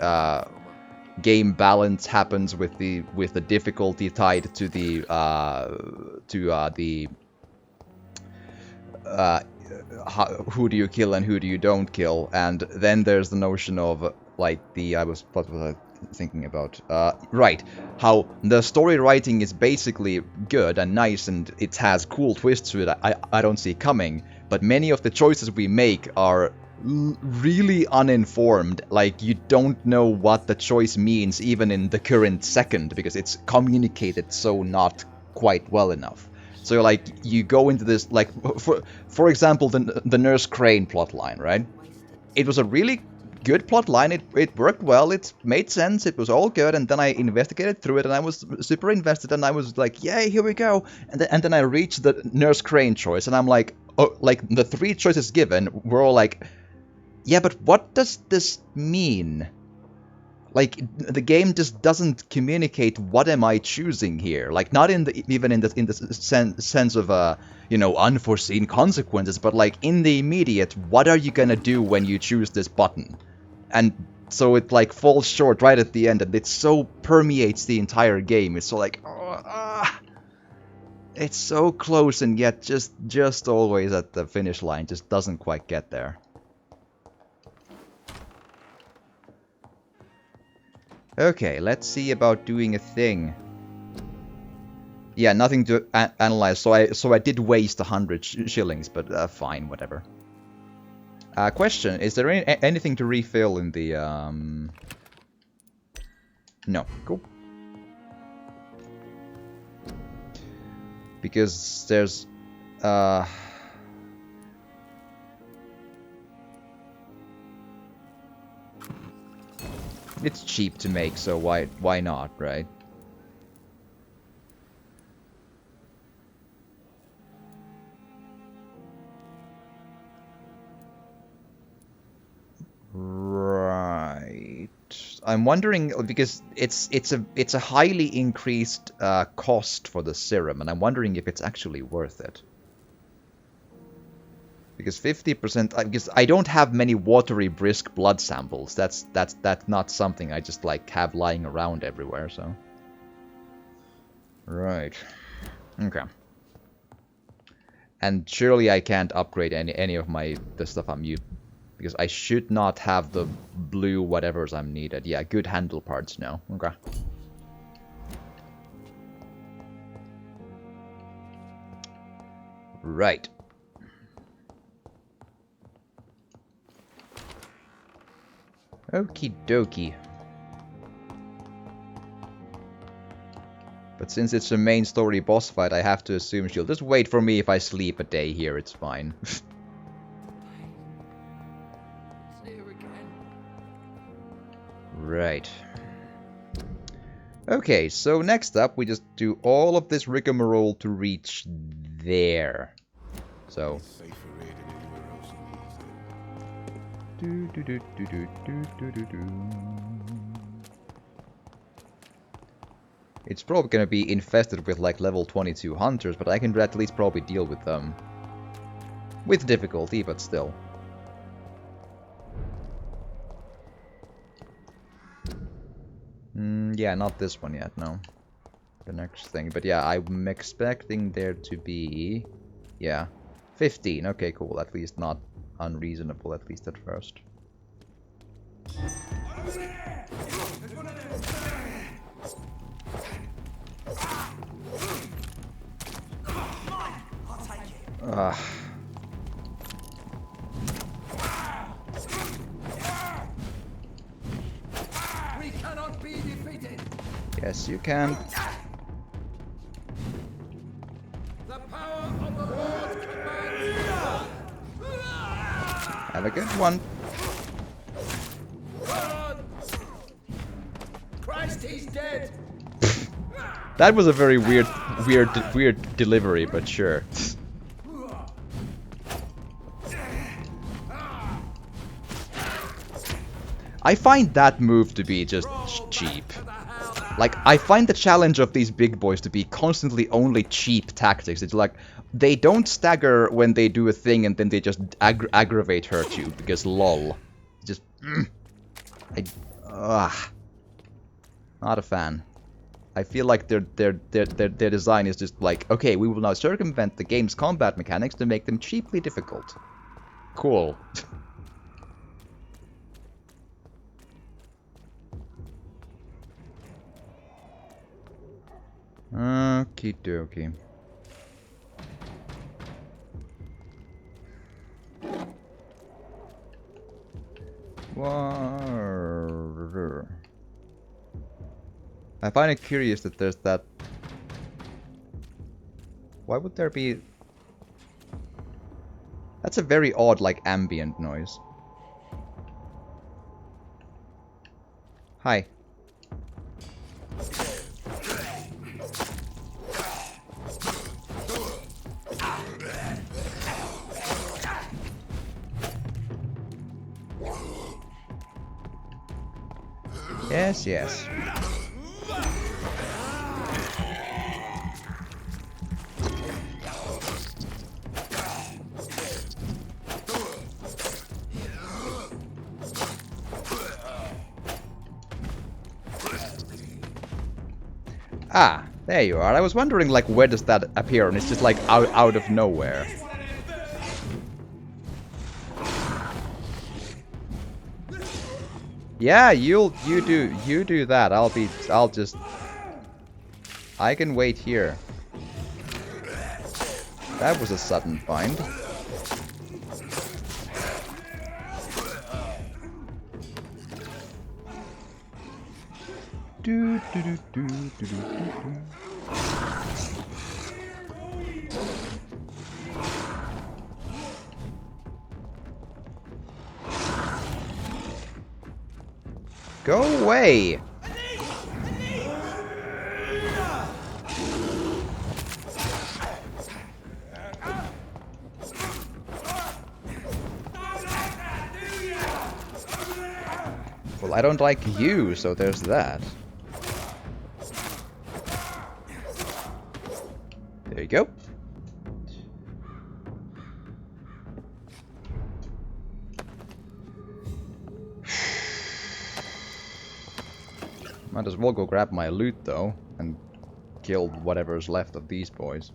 game balance happens with the difficulty tied to the who do you kill and who do you don't kill, and then there's the notion of like what was I thinking about? Right, how the story writing is basically good and nice and it has cool twists to it I don't see coming, but many of the choices we make are really uninformed. Like, you don't know what the choice means even in the current second because it's communicated so not quite well enough. So like you go into this, like for example the Nurse Crane plotline, right? It was a really good plotline. It worked well. It made sense. It was all good. And then I investigated through it, and I was super invested. And I was like, "Yay, here we go!" And then I reached the Nurse Crane choice, and I'm like, oh, like the 3 choices given were all like, yeah, but what does this mean? Like, the game just doesn't communicate what am I choosing here. Like, not even in the sense of you know, unforeseen consequences, but like in the immediate, what are you gonna do when you choose this button? And so it like falls short right at the end, and it so permeates the entire game. It's so like, it's so close, and yet just always at the finish line, just doesn't quite get there. Okay, let's see about doing a thing. Yeah, nothing to analyze, so I did waste 100 shillings, but fine, whatever. Question, is there anything to refill in the... No, cool. Because there's... It's cheap to make, so why not, right? Right. I'm wondering because it's a highly increased cost for the serum, and I'm wondering if it's actually worth it. Because 50%, because I don't have many watery brisk blood samples. That's not something I just like have lying around everywhere. So, right, okay. And surely I can't upgrade any of the stuff I'm using, because I should not have the blue whatever's I'm needed. Yeah, good handle parts now. Okay. Right. Okie dokie. But since it's a main story boss fight, I have to assume she'll just wait for me if I sleep a day here, it's fine. Right. Okay, so next up we just do all of this rigmarole to reach there. So... It's probably gonna be infested with like level 22 hunters, but I can at least probably deal with them. With difficulty, but still. Yeah, not this one yet, no. The next thing, but yeah, I'm expecting there to be... Yeah, 15, okay, cool, at least not unreasonable, at least at first. We cannot be defeated. Yes, you can. The power of the Lord commands. Have a good one. Christ, he's dead. That was a very weird delivery, but sure. I find that move to be just cheap. Like, I find the challenge of these big boys to be constantly only cheap tactics. It's like, they don't stagger when they do a thing and then they just aggravate hurt you, because lol. Just... Not a fan. I feel like their design is just like, okay, we will now circumvent the game's combat mechanics to make them cheaply difficult. Cool. Okie dokie. I find it curious that there's that. Why would there be? That's a very odd, like, ambient noise. Hi. Yes, yes. Ah, there you are. I was wondering, like, where does that appear? And it's just, like, out of nowhere. Yeah, you do that. I'll just... I can wait here. That was a sudden find. Do, do, do, do, do, do, do. Go away! Well, I don't like you, so there's that. There you go. Might as well go grab my loot, though, and kill whatever's left of these boys.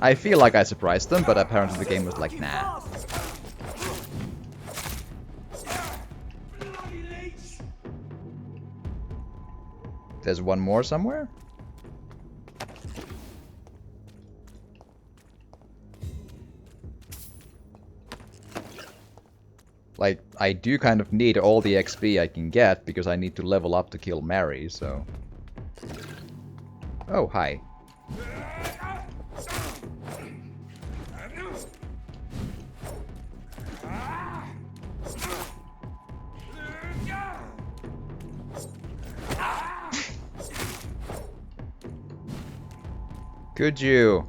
I feel like I surprised them, but apparently the game was like, nah. There's one more somewhere? Like, I do kind of need all the XP I can get, because I need to level up to kill Mary, so... Oh, hi. Could you?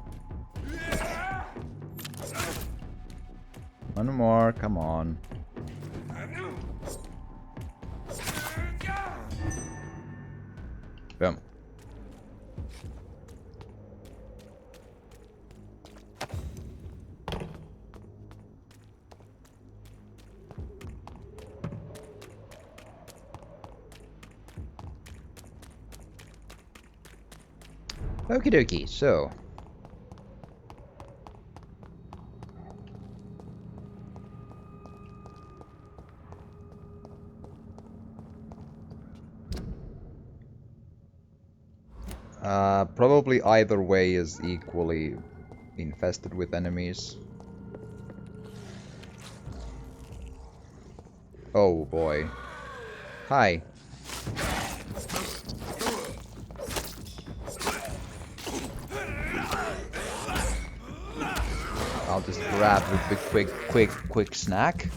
One more, come on. Boom. Okie dokie, so. Probably either way is equally infested with enemies. Oh boy. Hi. I'll just grab with the quick snack.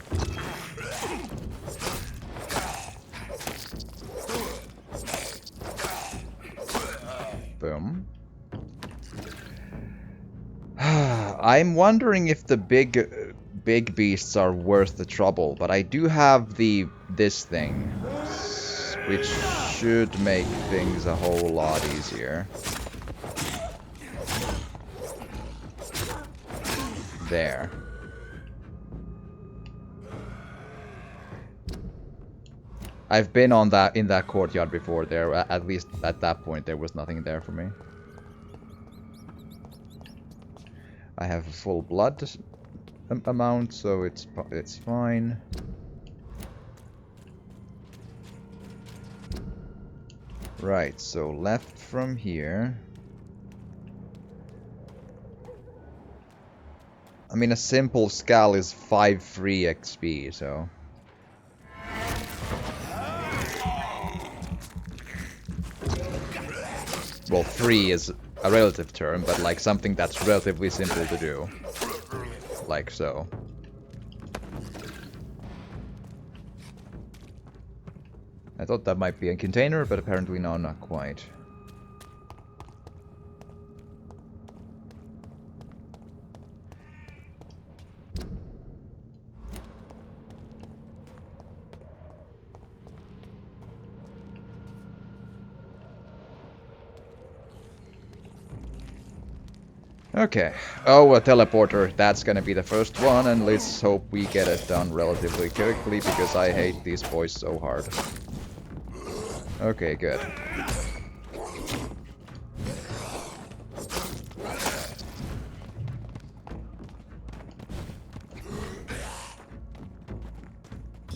Boom. I'm wondering if the big beasts are worth the trouble, but I do have this thing, which should make things a whole lot easier. there. I've been on that in that courtyard before. There, at least at that point, there was nothing there for me. I have a full blood amount, so it's fine. Right, so left from here. I mean, a simple skull is 5 free XP, so... Well, 3 is a relative term, but like something that's relatively simple to do. Like so. I thought that might be a container, but apparently no, not quite. Okay. Oh, a teleporter. That's gonna be the first one, and let's hope we get it done relatively quickly, because I hate these boys so hard. Okay, good.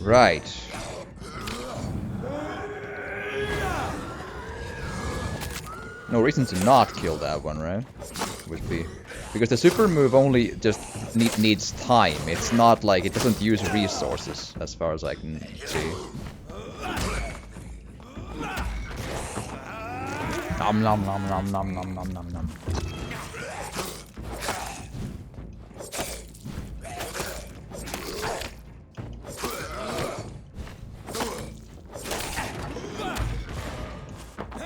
Right. No reason to not kill that one, right? Would be because the super move only just needs time. It's not like it doesn't use resources, as far as I can see. Nom nom nom nom nom nom nom nom nom.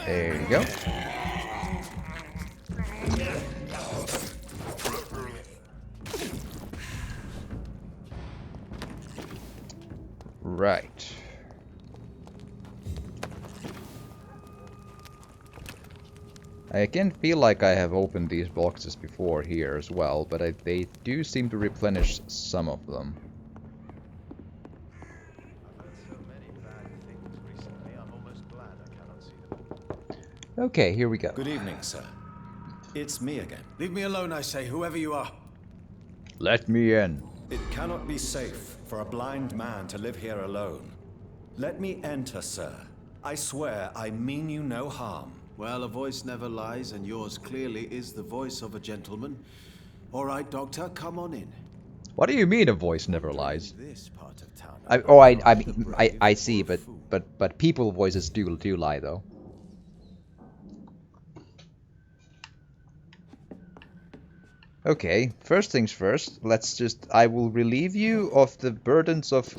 There you go. Right. I again feel like I have opened these boxes before here as well, but they do seem to replenish some of them. Okay, here we go. Good evening, sir. It's me again. Leave me alone, I say, whoever you are. Let me in. It cannot be safe for a blind man to live here alone. Let me enter, sir. I swear I mean you no harm. Well, a voice never lies, and yours clearly is the voice of a gentleman. All right, Doctor, come on in. What do you mean a voice never lies? This part of town. I see, but people voices do lie though. Okay, first things first, I will relieve you of the burdens of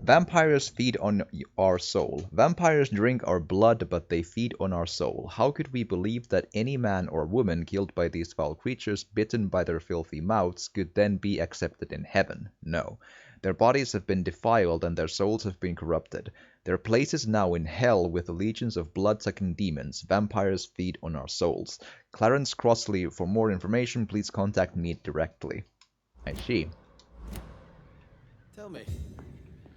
vampires feed on our soul. Vampires drink our blood, but they feed on our soul. How could we believe that any man or woman killed by these foul creatures, bitten by their filthy mouths, could then be accepted in heaven? No. Their bodies have been defiled and their souls have been corrupted. Their place is now in hell with the legions of blood-sucking demons. Vampires feed on our souls. Clarence Crossley, for more information, please contact me directly. I see. Tell me,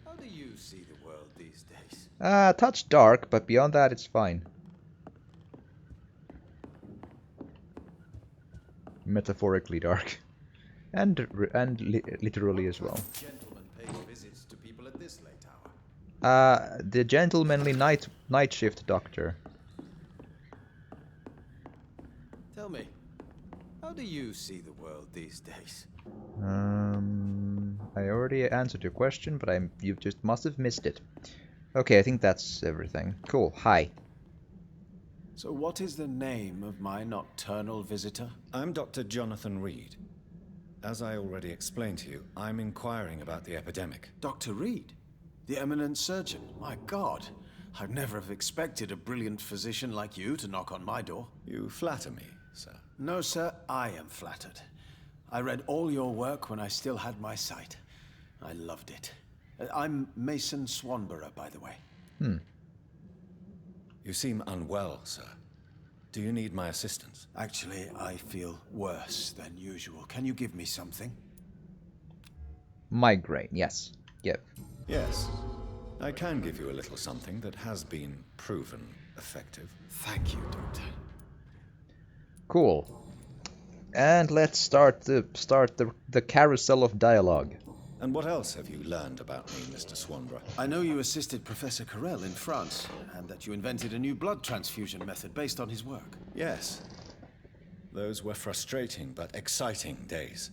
how do you see the world these days? Touch dark, but beyond that, it's fine. Metaphorically dark. And literally as well. Gentlemen paying visits to people at this late hour. The gentlemanly night shift doctor. Tell me, how do you see the world these days? I already answered your question, but you just must have missed it. Okay, I think that's everything. Cool. Hi. So what is the name of my nocturnal visitor? I'm Dr. Jonathan Reed. As I already explained to you, I'm inquiring about the epidemic. Dr. Reed, the eminent surgeon. My God, I'd never have expected a brilliant physician like you to knock on my door. You flatter me, sir. No, sir, I am flattered. I read all your work when I still had my sight. I loved it. I'm Mason Swanborough, by the way. You seem unwell, sir. Do you need my assistance? Actually, I feel worse than usual. Can you give me something? Migraine, yes. Give. Yes, I can give you a little something that has been proven effective. Thank you, Doctor. Cool. And let's start the carousel of dialogue. And what else have you learned about me, Mr. Swanborough? I know you assisted Professor Carell in France, and that you invented a new blood transfusion method based on his work. Yes. Those were frustrating but exciting days.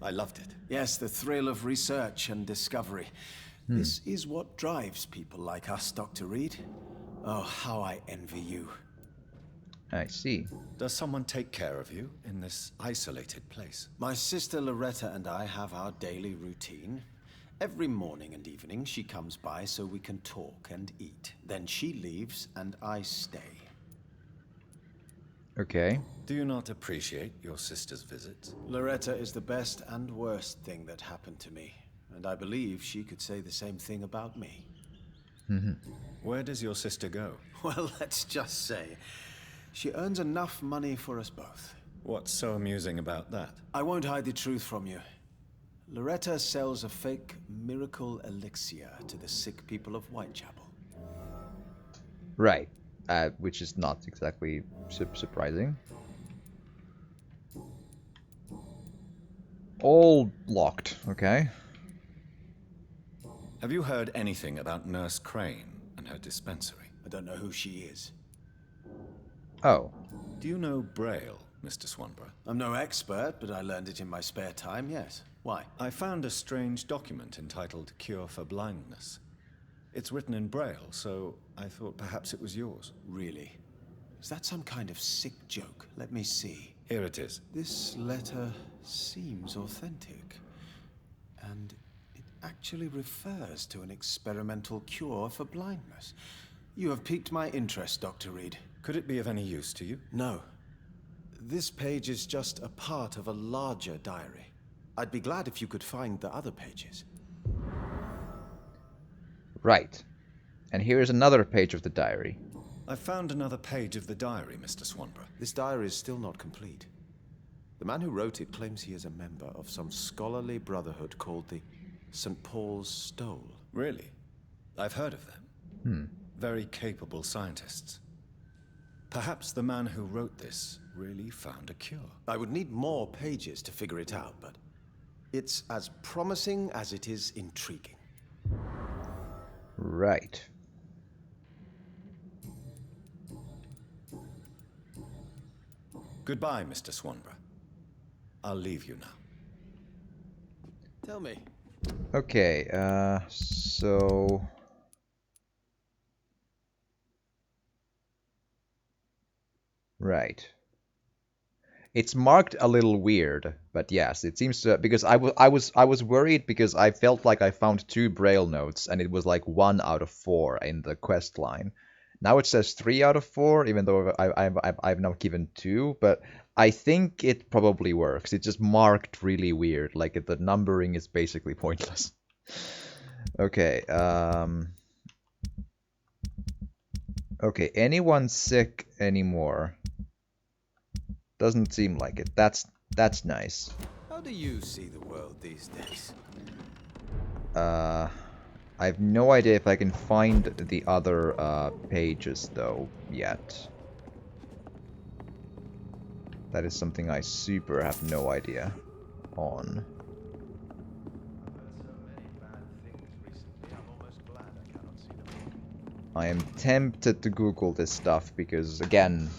I loved it. Yes, the thrill of research and discovery. This is what drives people like us, Dr. Reed. Oh, how I envy you. I see. Does someone take care of you in this isolated place? My sister Loretta and I have our daily routine. Every morning and evening she comes by so we can talk and eat. Then she leaves and I stay. Okay. Do you not appreciate your sister's visits? Loretta is the best and worst thing that happened to me. And I believe she could say the same thing about me. Where does your sister go? Well, let's just say, she earns enough money for us both. What's so amusing about that? I won't hide the truth from you. Loretta sells a fake miracle elixir to the sick people of Whitechapel. Right. Which is not exactly surprising. All locked, okay. Have you heard anything about Nurse Crane and her dispensary? I don't know who she is. Oh. Do you know Braille, Mr. Swanborough? I'm no expert, but I learned it in my spare time, yes. Why? I found a strange document entitled Cure for Blindness. It's written in Braille, so I thought perhaps it was yours. Really? Is that some kind of sick joke? Let me see. Here it is. This letter seems authentic. And it actually refers to an experimental cure for blindness. You have piqued my interest, Dr. Reed. Could it be of any use to you? No. This page is just a part of a larger diary. I'd be glad if you could find the other pages. Right. And here is another page of the diary. I found another page of the diary, Mr. Swanborough. This diary is still not complete. The man who wrote it claims he is a member of some scholarly brotherhood called the St. Paul's Stole. Really? I've heard of them. Very capable scientists. Perhaps the man who wrote this really found a cure. I would need more pages to figure it out, but it's as promising as it is intriguing. Right. Goodbye, Mr. Swanborough. I'll leave you now. Tell me. Okay, so... Right. It's marked a little weird, but yes, it seems to, because I was worried because I felt like I found 2 Braille notes and it was like 1 out of 4 in the quest line. Now it says 3 out of 4, even though I've now given 2, but I think it probably works. It's just marked really weird, like the numbering is basically pointless. Okay, okay, anyone sick anymore? Doesn't seem like it. That's nice. How do you see the world these days? I have no idea if I can find the other pages though yet. That is something I super have no idea on. I am tempted to Google this stuff because, again,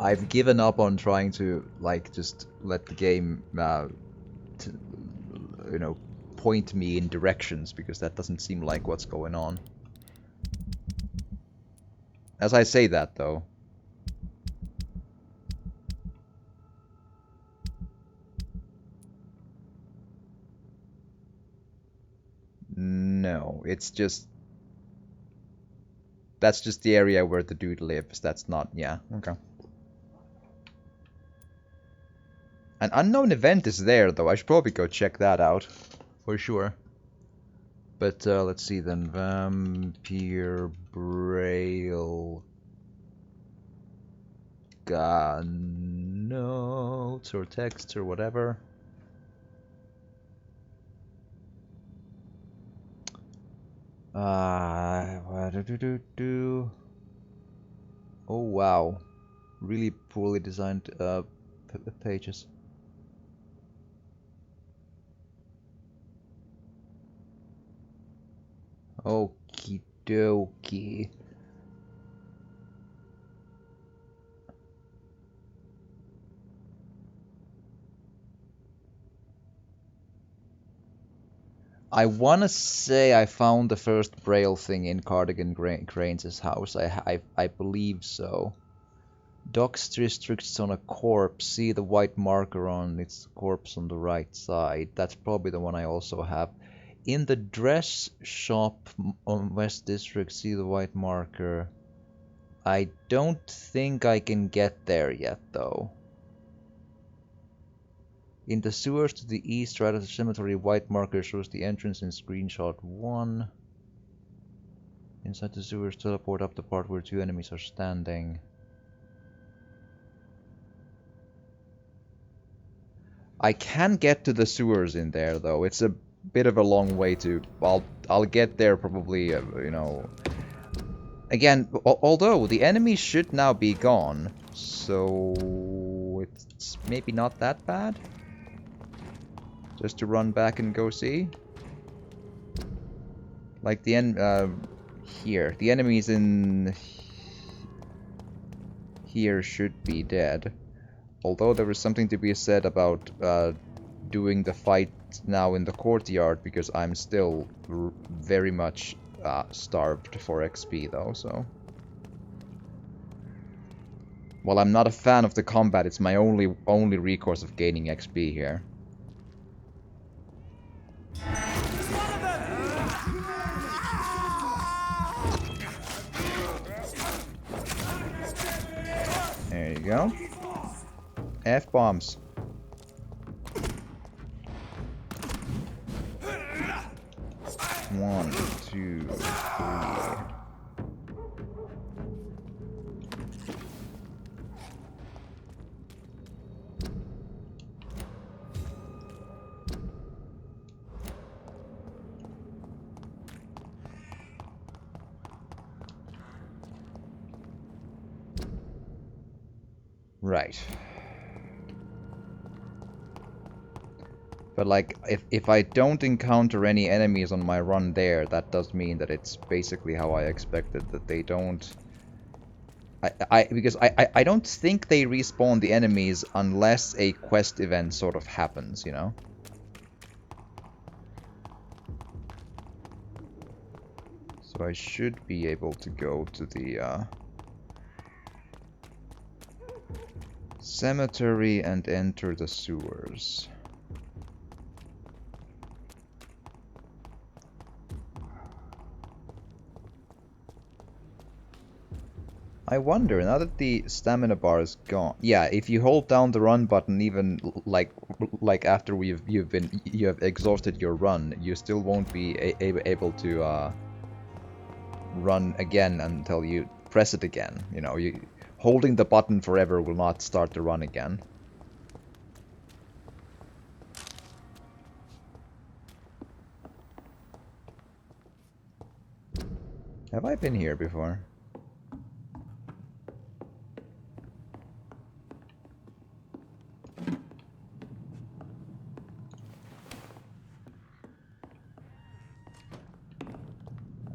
I've given up on trying to, like, just let the game, you know, point me in directions, because that doesn't seem like what's going on. As I say that, though. No, it's just... That's just the area where the dude lives. That's not... Yeah, okay. An unknown event is there, though. I should probably go check that out. For sure. But, let's see then. Vampyr Braille... notes or texts or whatever. Oh wow, really poorly designed pages. Okie dokie. I wanna say I found the first Braille thing in Cardigan Cranes' house. I believe so. Docks districts on a corpse. See the white marker on its corpse on the right side. That's probably the one I also have. In the dress shop on West District, see the white marker. I don't think I can get there yet, though. In the sewers to the east, right of the cemetery, white marker shows the entrance in screenshot 1. Inside the sewers, teleport up the part where 2 enemies are standing. I can get to the sewers in there, though. It's a bit of a long way to... I'll get there probably, you know... Again, although the enemies should now be gone, so it's maybe not that bad. Just to run back and go see. Like the here. The enemies in here should be dead. Although there is something to be said about doing the fight now in the courtyard, because I'm still very much starved for XP though, so... While I'm not a fan of the combat, it's my only recourse of gaining XP here. There you go. F-bombs. One, two, three. Right. But like, if I don't encounter any enemies on my run there, that does mean that it's basically how I expected, that they don't... Because I don't think they respawn the enemies unless a quest event sort of happens, you know? So I should be able to go to the cemetery and enter the sewers. I wonder, now that the stamina bar is gone... Yeah, if you hold down the run button, even like after you have exhausted your run, you still won't be able to run again until you press it again. You know, holding the button forever will not start the run again. Have I been here before?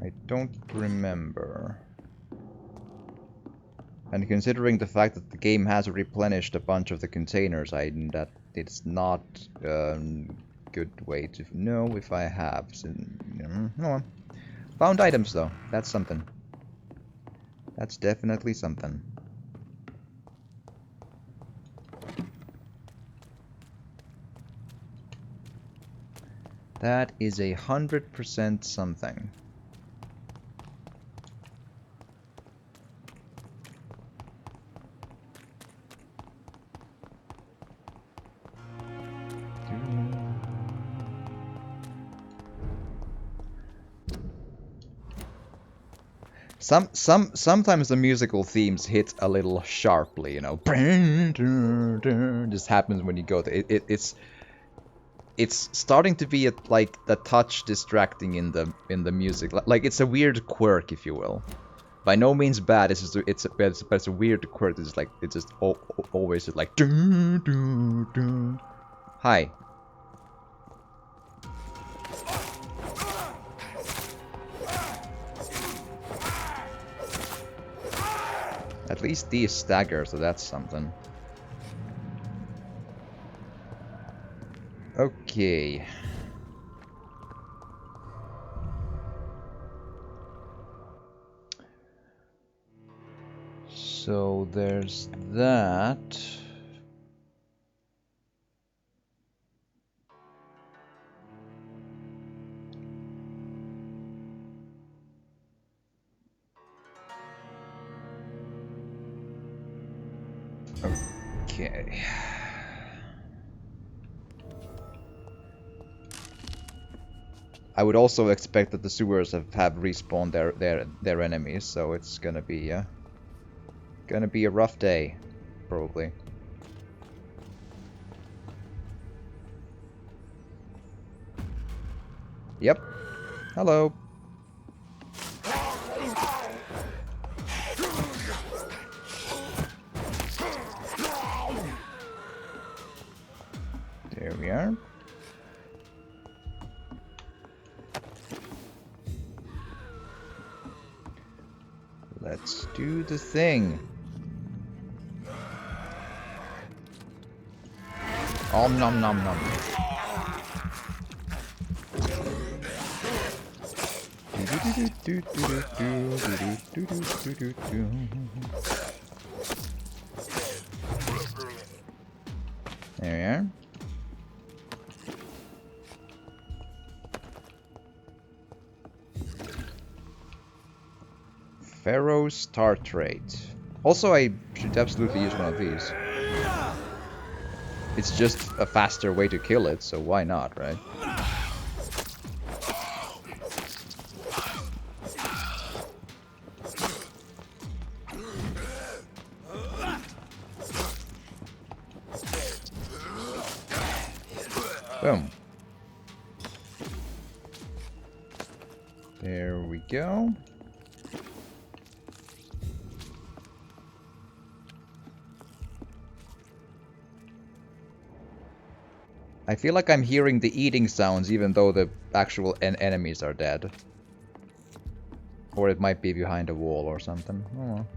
I don't remember. And considering the fact that the game has replenished a bunch of the containers, that it's not a good way to know if I have. So, no. Found items though. That's something. That's definitely something. That is 100% something. Sometimes the musical themes hit a little sharply, you know. This happens when you go. It's it's starting to be like the touch distracting in the music. Like it's a weird quirk, if you will. By no means bad. It's just it's a weird quirk. It's like it's just always just like. Dun, dun, dun. Hi. At least these stagger, so that's something. Okay. So there's that. Okay. I would also expect that the sewers have respawned their enemies, so it's gonna be a rough day, probably. Yep. Hello. There we are. Let's do the thing. Om nom nom nom. There we are. Pharaoh's Tartrate. Also, I should absolutely use one of these. It's just a faster way to kill it, so why not, right? Boom. There we go. I feel like I'm hearing the eating sounds even though the actual enemies are dead. Or it might be behind a wall or something. Oh well.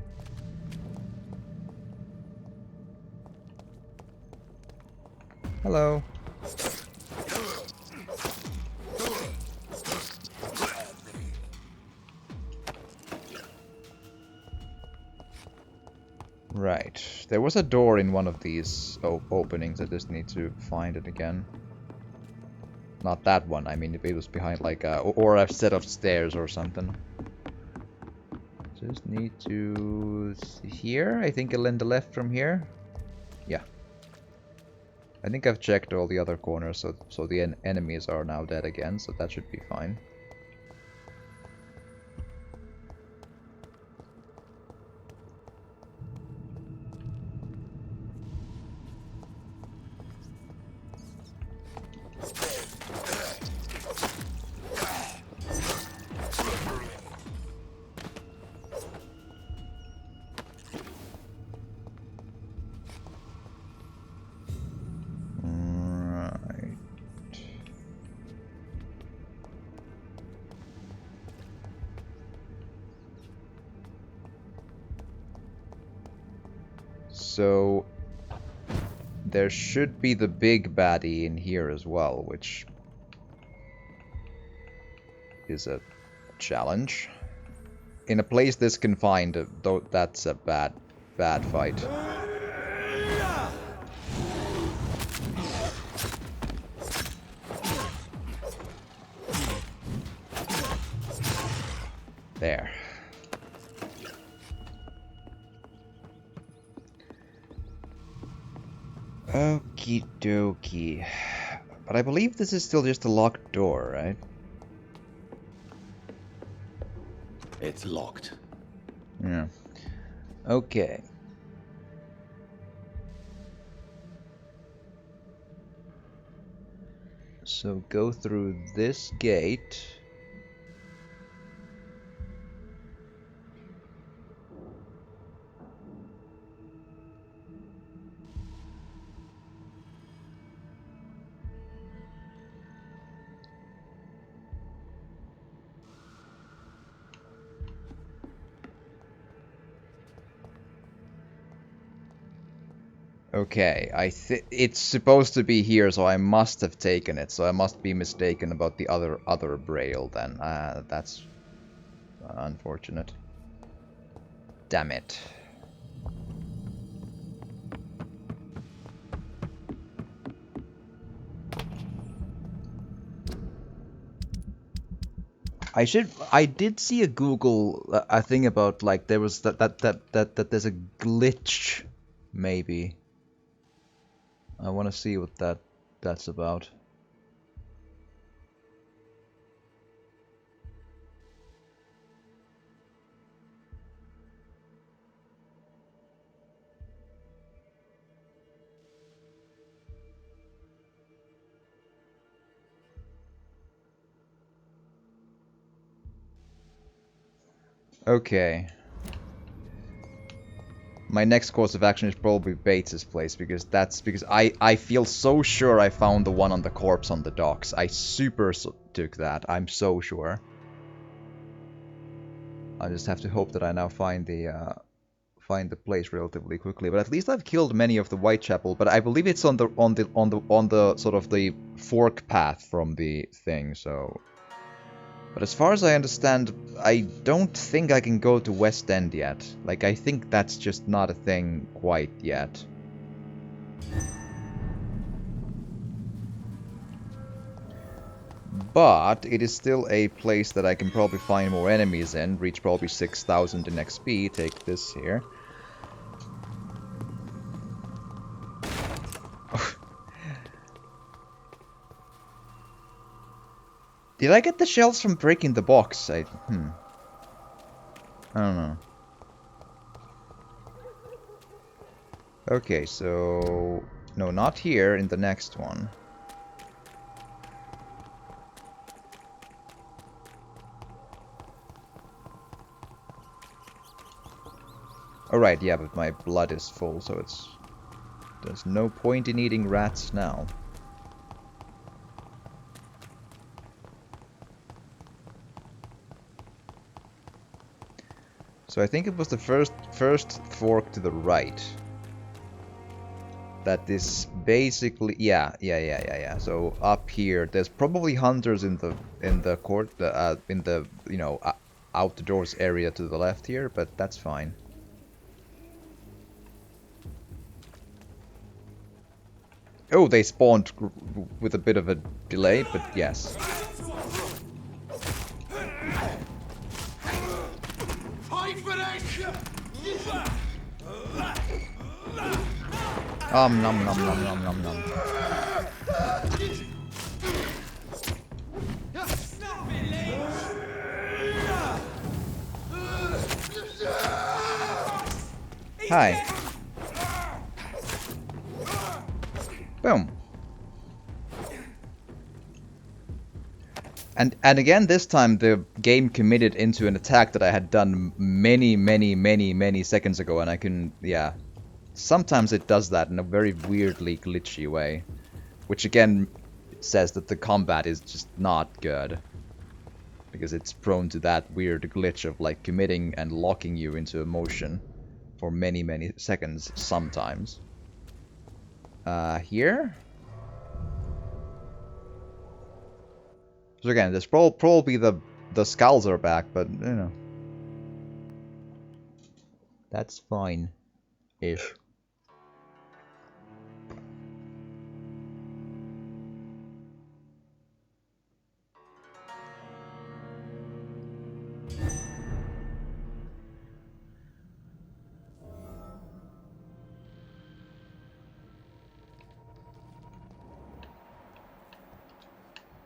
Hello. Right. There was a door in one of these openings. I just need to find it again. Not that one. I mean, if it was behind like a... Or a set of stairs or something. Just need to... see here? I think in the left from here? Yeah. I think I've checked all the other corners, so the enemies are now dead again, so that should be fine. So there should be the big baddie in here as well, which is a challenge. In a place this confined, though, that's a bad fight. There. Okie dokie. But I believe this is still just a locked door, right? It's locked. Yeah. Okay. So go through this gate. Okay, it's supposed to be here, so I must have taken it. So I must be mistaken about the other braille then. That's unfortunate. Damn it. I did see a Google a thing about like there was that there's a glitch maybe. I want to see what that's about. Okay. My next course of action is probably Bates's place because I feel so sure I found the one on the corpse on the docks. I super took that. I'm so sure. I just have to hope that I now find the place relatively quickly. But at least I've killed many of the Whitechapel. But I believe it's on the sort of the fork path from the thing. So. But as far as I understand, I don't think I can go to West End yet. Like, I think that's just not a thing quite yet. But it is still a place that I can probably find more enemies in, reach probably 6,000 in XP, take this here. Did I get the shells from breaking the box? I don't know. Okay, so... No, not here, in the next one. Alright, yeah, but my blood is full, so it's... There's no point in eating rats now. So I think it was the first fork to the right. That is basically yeah. So up here, there's probably hunters in the court in the outdoors area to the left here, but that's fine. Oh, they spawned with a bit of a delay, but yes. Nom nom nom nom nom nom. Hi. Boom. And again, this time the game committed into an attack that I had done many seconds ago, and I can, yeah. Sometimes it does that in a very weirdly glitchy way. Which again says that the combat is just not good. Because it's prone to that weird glitch of like committing and locking you into a motion for many seconds sometimes. Here? So again, there's probably the skulls are back, but you know. That's fine-ish.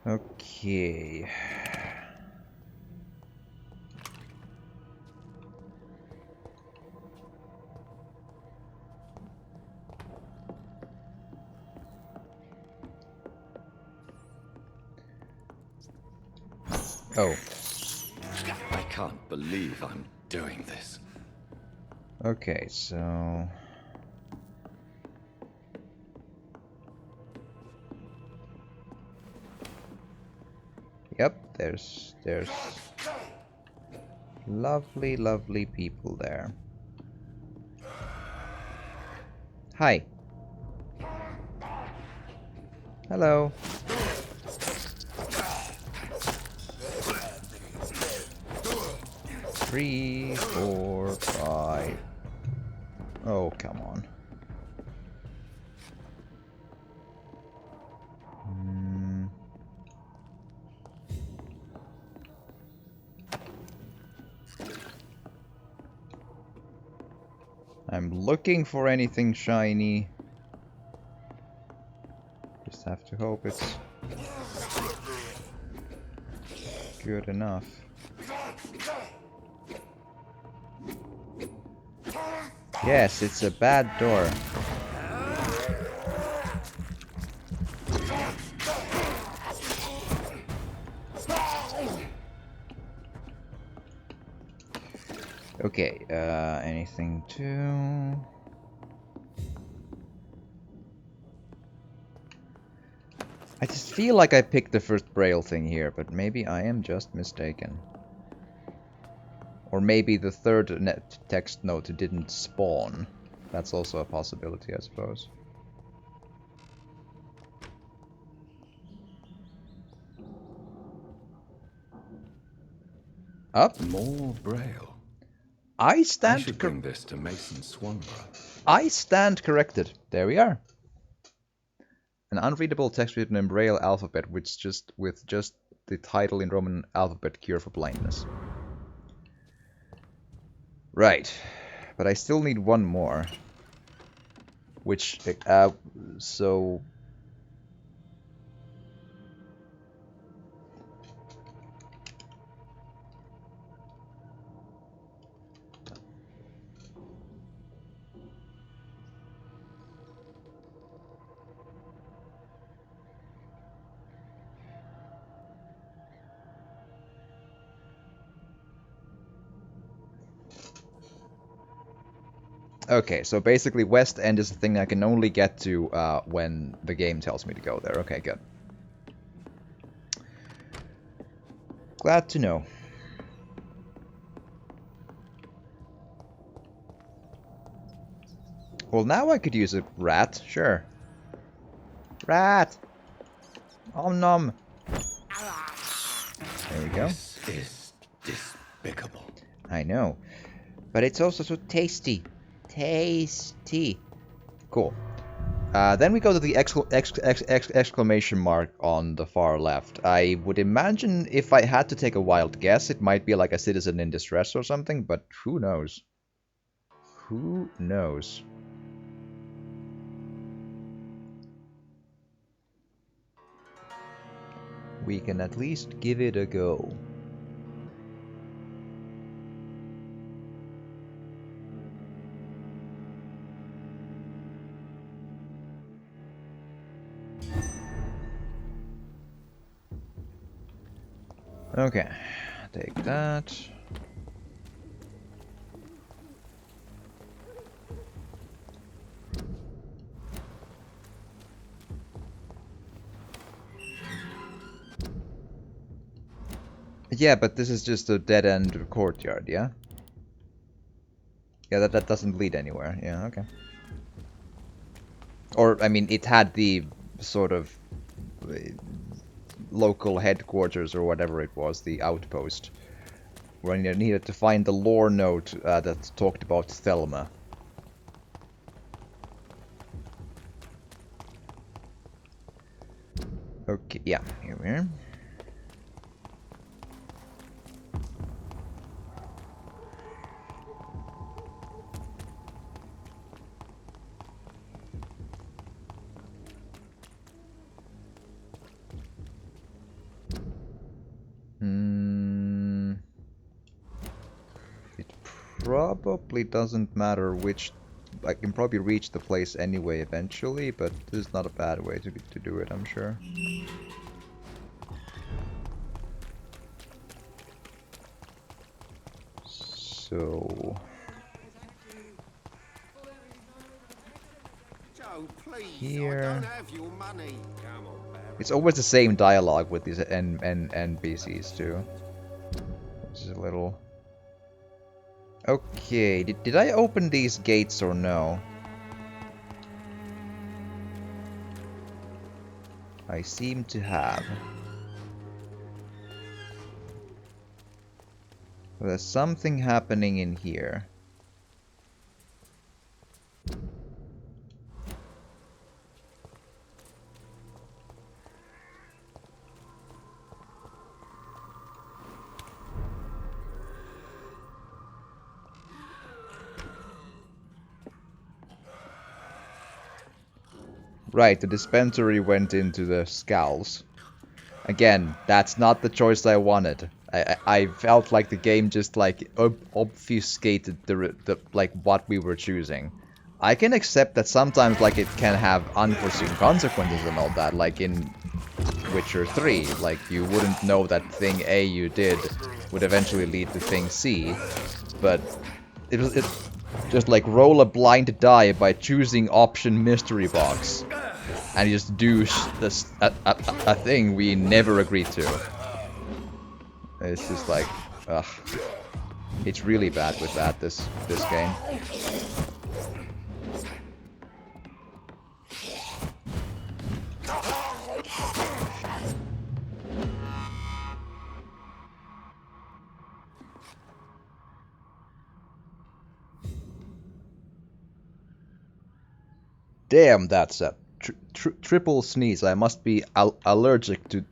Okay. Oh. I can't believe I'm doing this. Okay, so... Yep, there's lovely, lovely people there. Hi. Hello. 3, 4, 5. Oh, come on. I'm looking for anything shiny. Just have to hope it's good enough. Yes, it's a bad door. Okay, anything to... I just feel like I picked the first Braille thing here, but maybe I am just mistaken. Or maybe the third text note didn't spawn. That's also a possibility, I suppose. Up. More Braille. I I should bring this to Mason Swanborough. I stand corrected. There we are. An unreadable text written in Braille alphabet, with just the title in Roman alphabet, Cure for Blindness. Right, but I still need one more. Which, so... Okay, so basically West End is a thing I can only get to when the game tells me to go there. Okay, good. Glad to know. Well, now I could use a rat, sure. Rat! Om nom! There we go. This is despicable. I know. But it's also so tasty. Tasty. Cool. Then we go to the exclamation mark on the far left. I would imagine if I had to take a wild guess, it might be like a citizen in distress or something, but who knows? Who knows? We can at least give it a go. Okay, take that. Yeah, but this is just a dead-end courtyard, yeah? Yeah, that doesn't lead anywhere. Yeah, okay. Or, I mean, it had the sort of local headquarters or whatever it was, the outpost, where I needed to find the lore note that talked about Thelma. Okay, yeah, here we are. It probably doesn't matter which... I can probably reach the place anyway eventually, but this is not a bad way to do it, I'm sure. So Joe, please, here. I don't have your money. Come on, Barry. It's always the same dialogue with these NPCs too. Which is a little... Okay, did I open these gates or no? I seem to have. There's something happening in here. Right, the dispensary went into the skulls. Again, that's not the choice I wanted. I felt like the game just like obfuscated the like what we were choosing. I can accept that sometimes like it can have unforeseen consequences and all that, like in Witcher 3. Like you wouldn't know that thing A you did would eventually lead to thing C, but it just like roll a blind die by choosing option mystery box. And you just do this a thing we never agreed to. It's just like, ugh. It's really bad with that, this game. Damn, that's a triple sneeze. I must be allergic to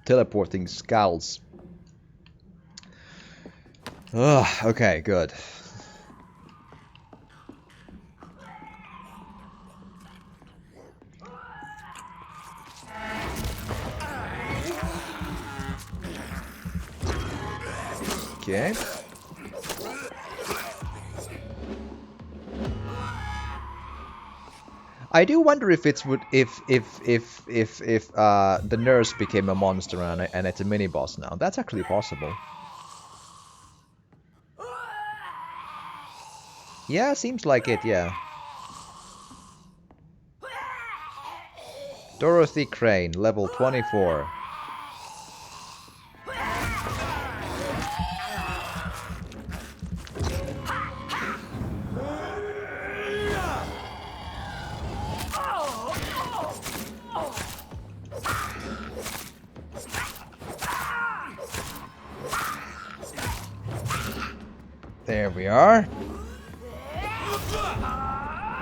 teleporting skulls. Ugh, okay, good. Okay. I do wonder if it's would if the nurse became a monster and it's a mini boss now. That's actually possible. Yeah, seems like it. Yeah. Dorothy Crane, level 24. There we are.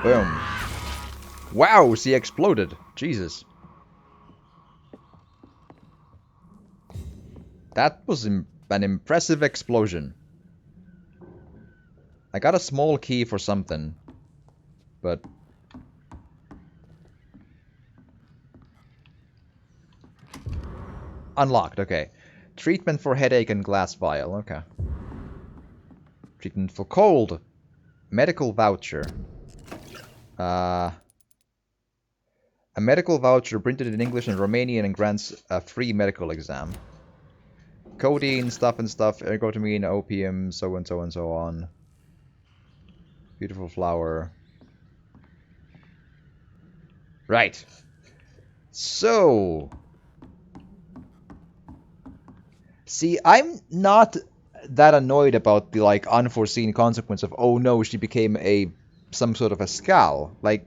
Boom. Wow, she exploded. Jesus. That was an impressive explosion. I got a small key for something. But... unlocked, okay. Treatment for headache and glass vial, okay. Treatment for cold. Medical voucher. A medical voucher printed in English and Romanian and grants a free medical exam. Codeine, stuff and stuff, ergotamine, opium, so and so and so on. Beautiful flower. Right. So... see, I'm not that annoyed about the like unforeseen consequence of, oh no, she became some sort of a skull. Like,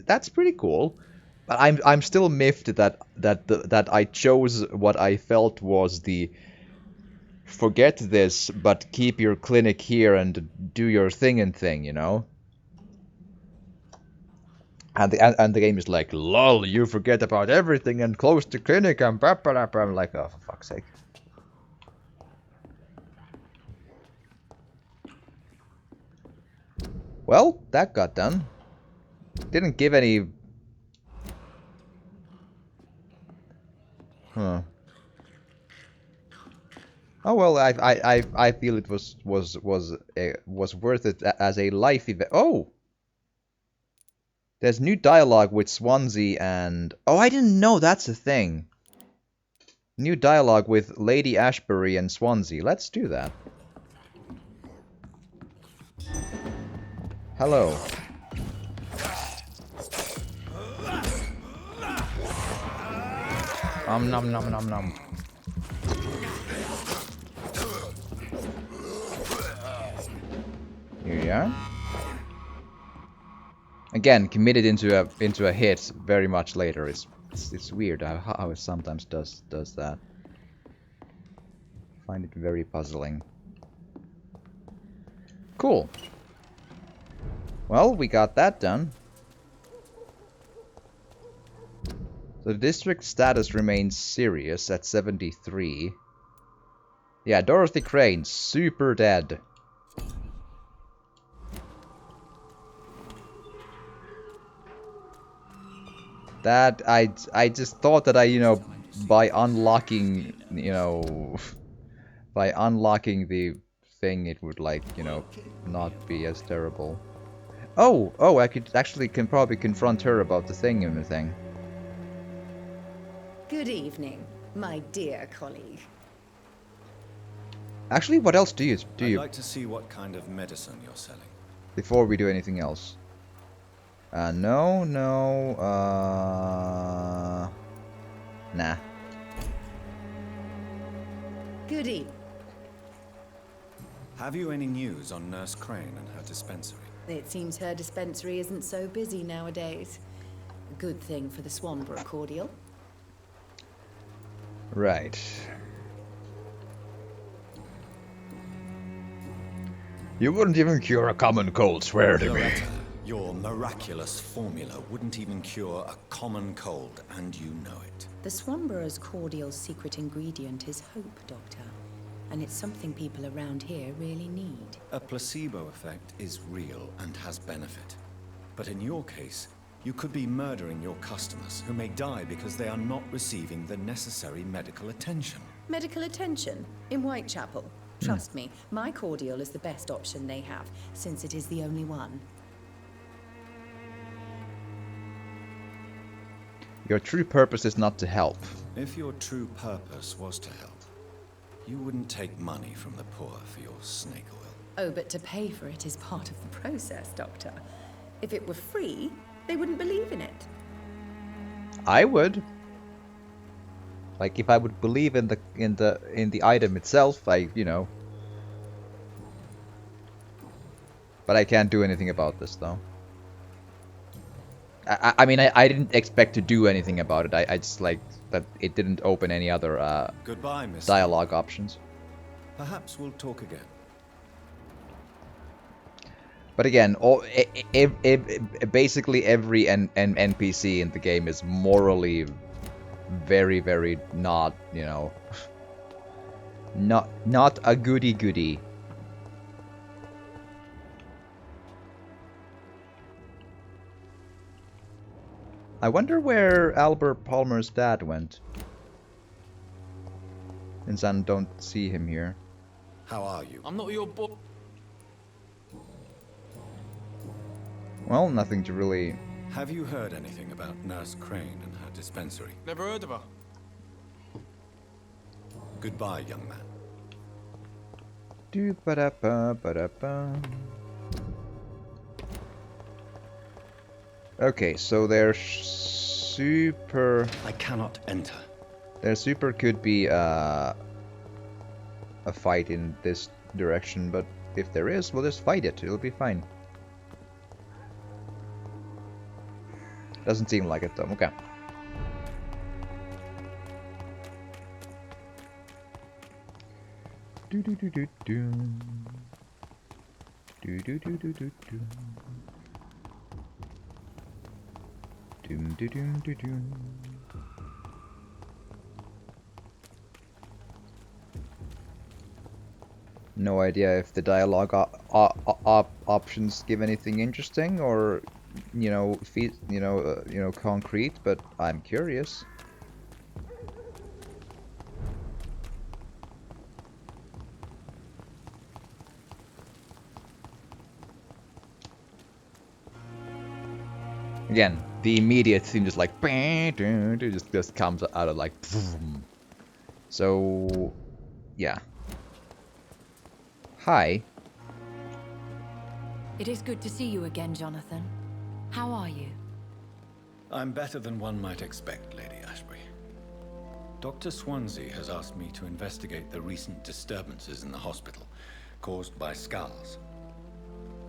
that's pretty cool. But I'm still miffed that I chose what I felt was the forget this, but keep your clinic here and do your thing, you know? And the game is like, lol, you forget about everything and close the clinic and blah, blah, blah. I'm like, oh, for fuck's sake. Well, that got done. Didn't give any... huh. Oh well, I feel it was worth it as a life event. Oh, there's new dialogue with Swansea and oh, I didn't know that's a thing. New dialogue with Lady Ashbury and Swansea. Let's do that. Hello. Nom nom nom nom. Here you are. Again, committed into a hit very much later. It's weird how it sometimes does that. Find it very puzzling. Cool. Well, we got that done. So the district status remains serious at 73. Yeah, Dorothy Crane, super dead. That I just thought that by unlocking, by unlocking the thing, it would not be as terrible. Oh, I could actually probably confront her about the thing and the thing. Good evening, my dear colleague. Actually, what else do you I'd like to see what kind of medicine you're selling. Before we do anything else? No. Nah. Good evening. Have you any news on Nurse Crane and her dispensary? It seems her dispensary isn't so busy nowadays. A good thing for the Swanborough cordial. Right. You wouldn't even cure a common cold, swear to me. Your miraculous formula wouldn't even cure a common cold, and you know it. The Swanborough's cordial's secret ingredient is hope, Doctor. And it's something people around here really need. A placebo effect is real and has benefit. But in your case, you could be murdering your customers, who may die because they are not receiving the necessary medical attention. Medical attention? In Whitechapel? Trust me, my cordial is the best option they have, since it is the only one. Your true purpose is not to help. If your true purpose was to help, you wouldn't take money from the poor for your snake oil. Oh, but to pay for it is part of the process, Doctor. If it were free, they wouldn't believe in it. I would. Like, if I would believe in the item itself, But I can't do anything about this, though. I mean, I didn't expect to do anything about it. I just like that it didn't open any other Goodbye, Miss. dialogue options. Perhaps we'll talk again. But again, basically every NPC in the game is morally very, very not, not a goody-goody. I wonder where Albert Palmer's dad went. Since I don't see him here. How are you? I'm not your boy. Well, nothing to really... Have you heard anything about Nurse Crane and her dispensary? Never heard of her. Goodbye, young man. Do-ba-da-ba-ba-da-ba. Okay, so their super... I cannot enter. Their super could be a fight in this direction, but if there is, we'll just fight it. It'll be fine. Doesn't seem like it though. Okay. Do do do do do. Do do do do do do. Doom do doom do doom. No idea if the dialogue options give anything interesting or, concrete, but I'm curious. Again, the immediate theme just like just comes out of like boom. So yeah. Hi. It is good to see you again, Jonathan. How are you? I'm better than one might expect, Lady Ashbury. Dr. Swansea has asked me to investigate the recent disturbances in the hospital, caused by skulls.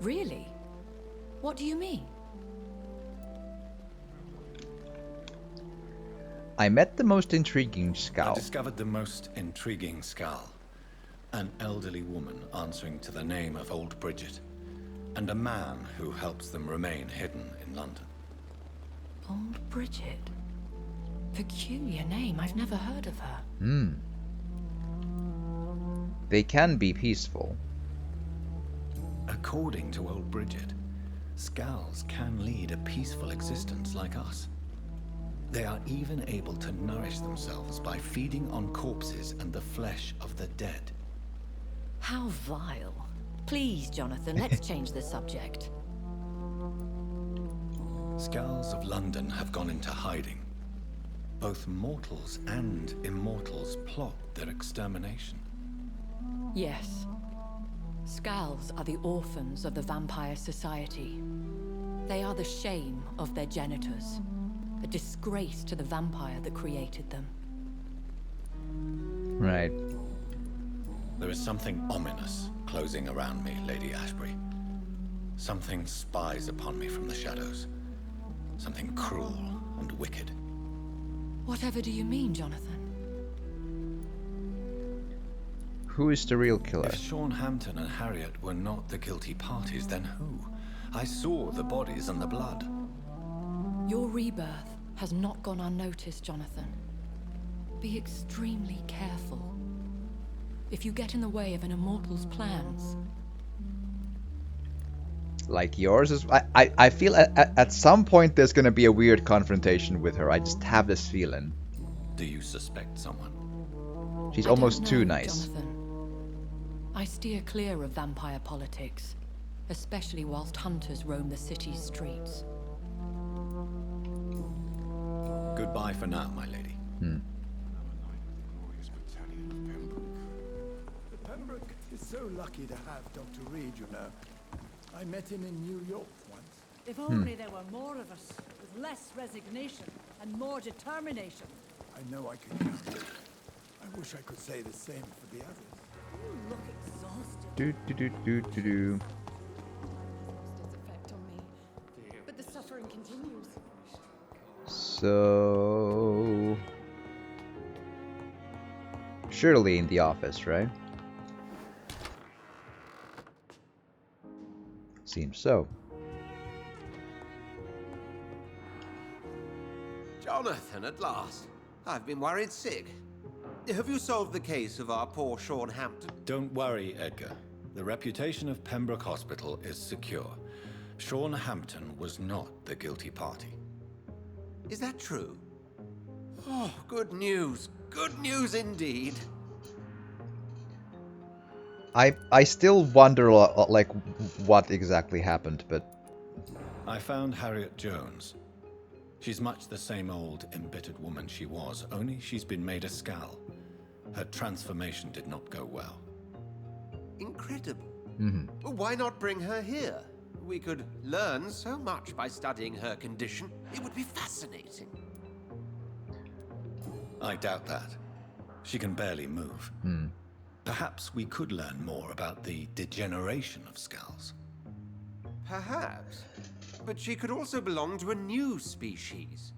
Really? What do you mean? I met the most intriguing I scout. discovered the most intriguing skull. An elderly woman answering to the name of Old Bridget, and a man who helps them remain hidden in London. Old Bridget? Peculiar name, I've never heard of her. They can be peaceful. According to Old Bridget, skulls can lead a peaceful existence like us. They are even able to nourish themselves by feeding on corpses and the flesh of the dead. How vile. Please, Jonathan, let's change the subject. Skulls of London have gone into hiding. Both mortals and immortals plot their extermination. Yes. Skulls are the orphans of the Vampire Society. They are the shame of their genitors. A disgrace to the vampire that created them. Right. There is something ominous closing around me, Lady Ashbury. Something spies upon me from the shadows. Something cruel and wicked. Whatever do you mean, Jonathan? Who is the real killer? If Sean Hampton and Harriet were not the guilty parties, then who? I saw the bodies and the blood. Your rebirth has not gone unnoticed, Jonathan. Be extremely careful. If you get in the way of an immortal's plans... Like yours is... I feel at some point there's gonna be a weird confrontation with her. I just have this feeling. Do you suspect someone? She's I almost don't too know, nice. Jonathan. I steer clear of vampire politics, especially whilst hunters roam the city's streets. Goodbye for now, my lady. Pembroke is so lucky to have Dr. Reed, you know. I met him in New York once. If only there were more of us, with less resignation and more determination. I know I can count. I wish I could say the same for the others. You look exhausted. Do. Its effect on me. But the suffering continues. So... Surely in the office, right? Seems so. Jonathan, at last. I've been worried sick. Have you solved the case of our poor Sean Hampton? Don't worry, Edgar. The reputation of Pembroke Hospital is secure. Sean Hampton was not the guilty party. Is that true? Oh, good news. Good news indeed. I still wonder a lot, like what exactly happened, but I found Harriet Jones. She's much the same old, embittered woman she was, only she's been made a skull. Her transformation did not go well. Incredible. Why not bring her here? We could learn so much by studying her condition. It would be fascinating. I doubt that. She can barely move. Perhaps we could learn more about the degeneration of skulls. Perhaps. But she could also belong to a new species.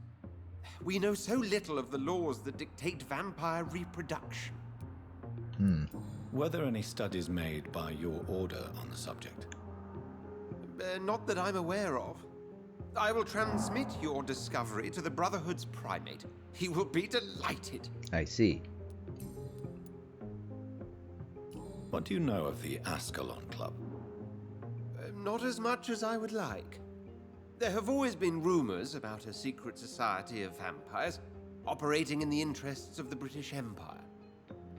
We know so little of the laws that dictate vampire reproduction. Were there any studies made by your order on the subject? Not that I'm aware of. I will transmit your discovery to the Brotherhood's primate. He will be delighted. I see. What do you know of the Ascalon Club? Not as much as I would like. There have always been rumors about a secret society of vampires operating in the interests of the British Empire.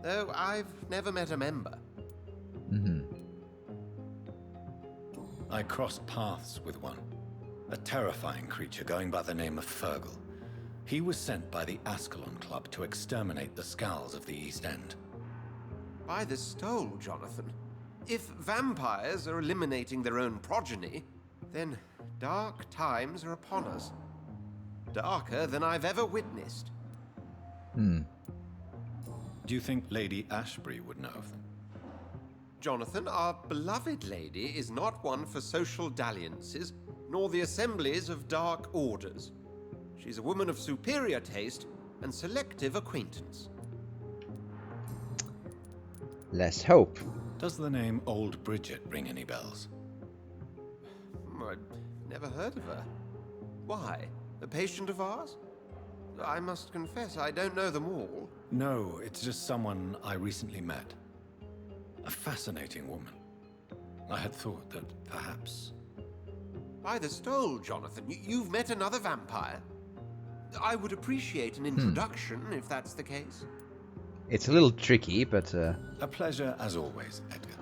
Though I've never met a member. I crossed paths with one. A terrifying creature going by the name of Fergal. He was sent by the Ascalon Club to exterminate the skulls of the East End. By the stole, Jonathan. If vampires are eliminating their own progeny, then dark times are upon us. Darker than I've ever witnessed. Do you think Lady Ashbury would know of them? Jonathan, our beloved lady is not one for social dalliances, nor the assemblies of dark orders. She's a woman of superior taste and selective acquaintance. Let's hope. Does the name Old Bridget ring any bells? I've never heard of her. Why? A patient of ours? I must confess, I don't know them all. No, it's just someone I recently met. A fascinating woman. I had thought that perhaps... By the stole, Jonathan, you've met another vampire. I would appreciate an introduction, if that's the case. It's a little tricky, but... A pleasure as always, Edgar.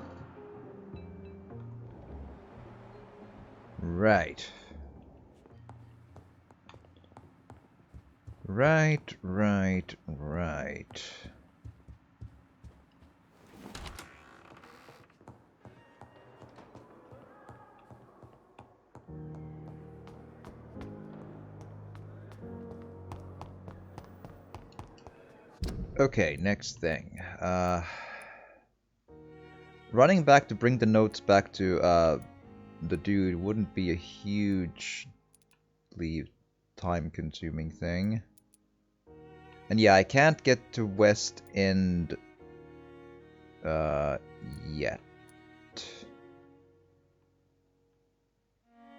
Right. Right. Okay, next thing. Running back to bring the notes back to the dude wouldn't be a hugely time-consuming thing. And yeah, I can't get to West End yet.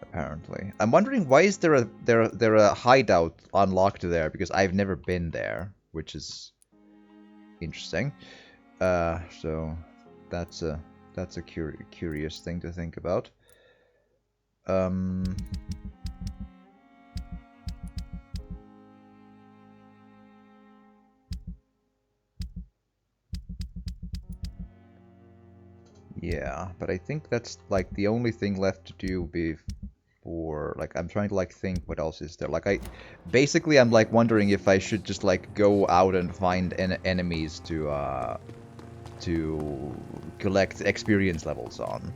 Apparently. I'm wondering why is there a hideout unlocked there, because I've never been there, which is interesting. So that's a curious thing to think about. Yeah, but I think that's like the only thing left to do before, like, I'm trying to like think what else is there. Like, I'm like wondering if I should just like go out and find enemies to collect experience levels on,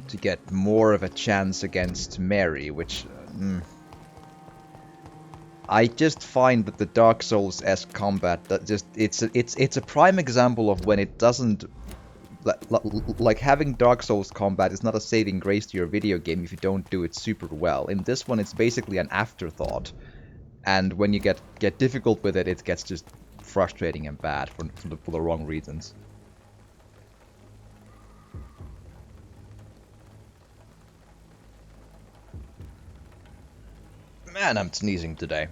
to get more of a chance against Mary, which I just find that the Dark Souls-esque combat, that just it's a prime example of when it doesn't, like having Dark Souls combat is not a saving grace to your video game if you don't do it super well. In this one, it's basically an afterthought, and when you get difficult with it, it gets just frustrating and bad for the wrong reasons. Man, I'm sneezing today.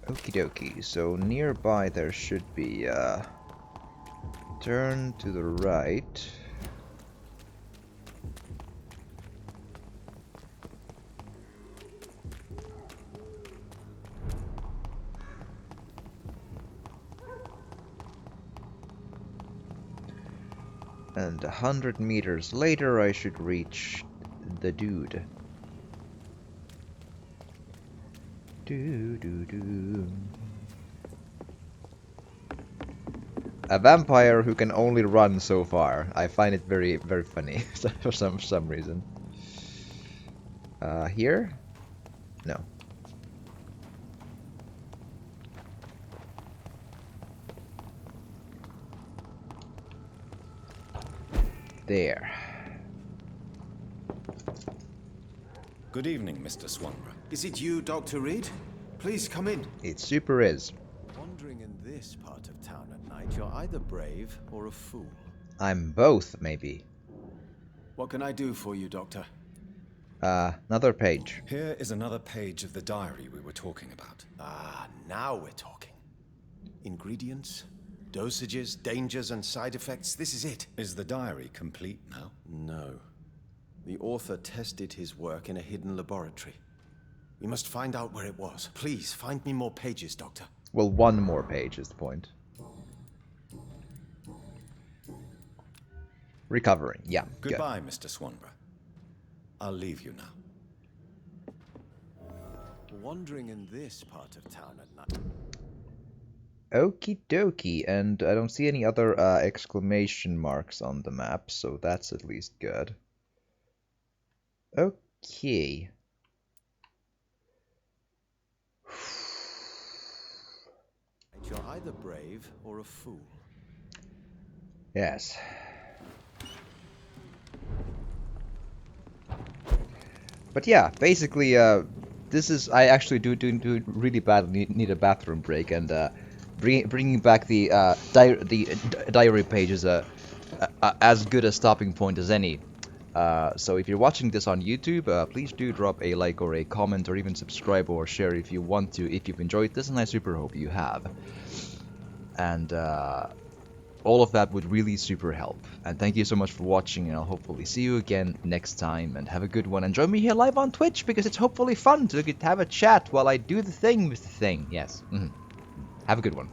Okie dokie, so nearby there should be turn to the right. And 100 meters later, I should reach the dude. A vampire who can only run so far. I find it very, very funny for some reason. Here? No. There. Good evening, Mr. Swanborough. Is it you, Dr. Reed? Please come in. It super is. Wandering in this part of town at night, you're either brave or a fool. I'm both, maybe. What can I do for you, Doctor? Another page. Here is another page of the diary we were talking about. Ah, now we're talking. Ingredients, dosages, dangers, and side effects. This is it. Is the diary complete now? No. The author tested his work in a hidden laboratory. We must find out where it was. Please, find me more pages, Doctor. Well, one more page is the point. Recovering, yeah. Goodbye, Mr. Swanborough. I'll leave you now. Wandering in this part of town at night. Okie dokie, and I don't see any other exclamation marks on the map, so that's at least good. Okay. You're either brave or a fool. Yes. But yeah, basically, this is... I actually do really badly need a bathroom break, and bringing back the diary page is as good a stopping point as any. So if you're watching this on YouTube, please do drop a like or a comment or even subscribe or share if you want to, if you've enjoyed this, and I super hope you have. And all of that would really super help. And thank you so much for watching, and I'll hopefully see you again next time, and have a good one. And join me here live on Twitch, because it's hopefully fun to have a chat while I do the thing with the thing. Yes. Have a good one.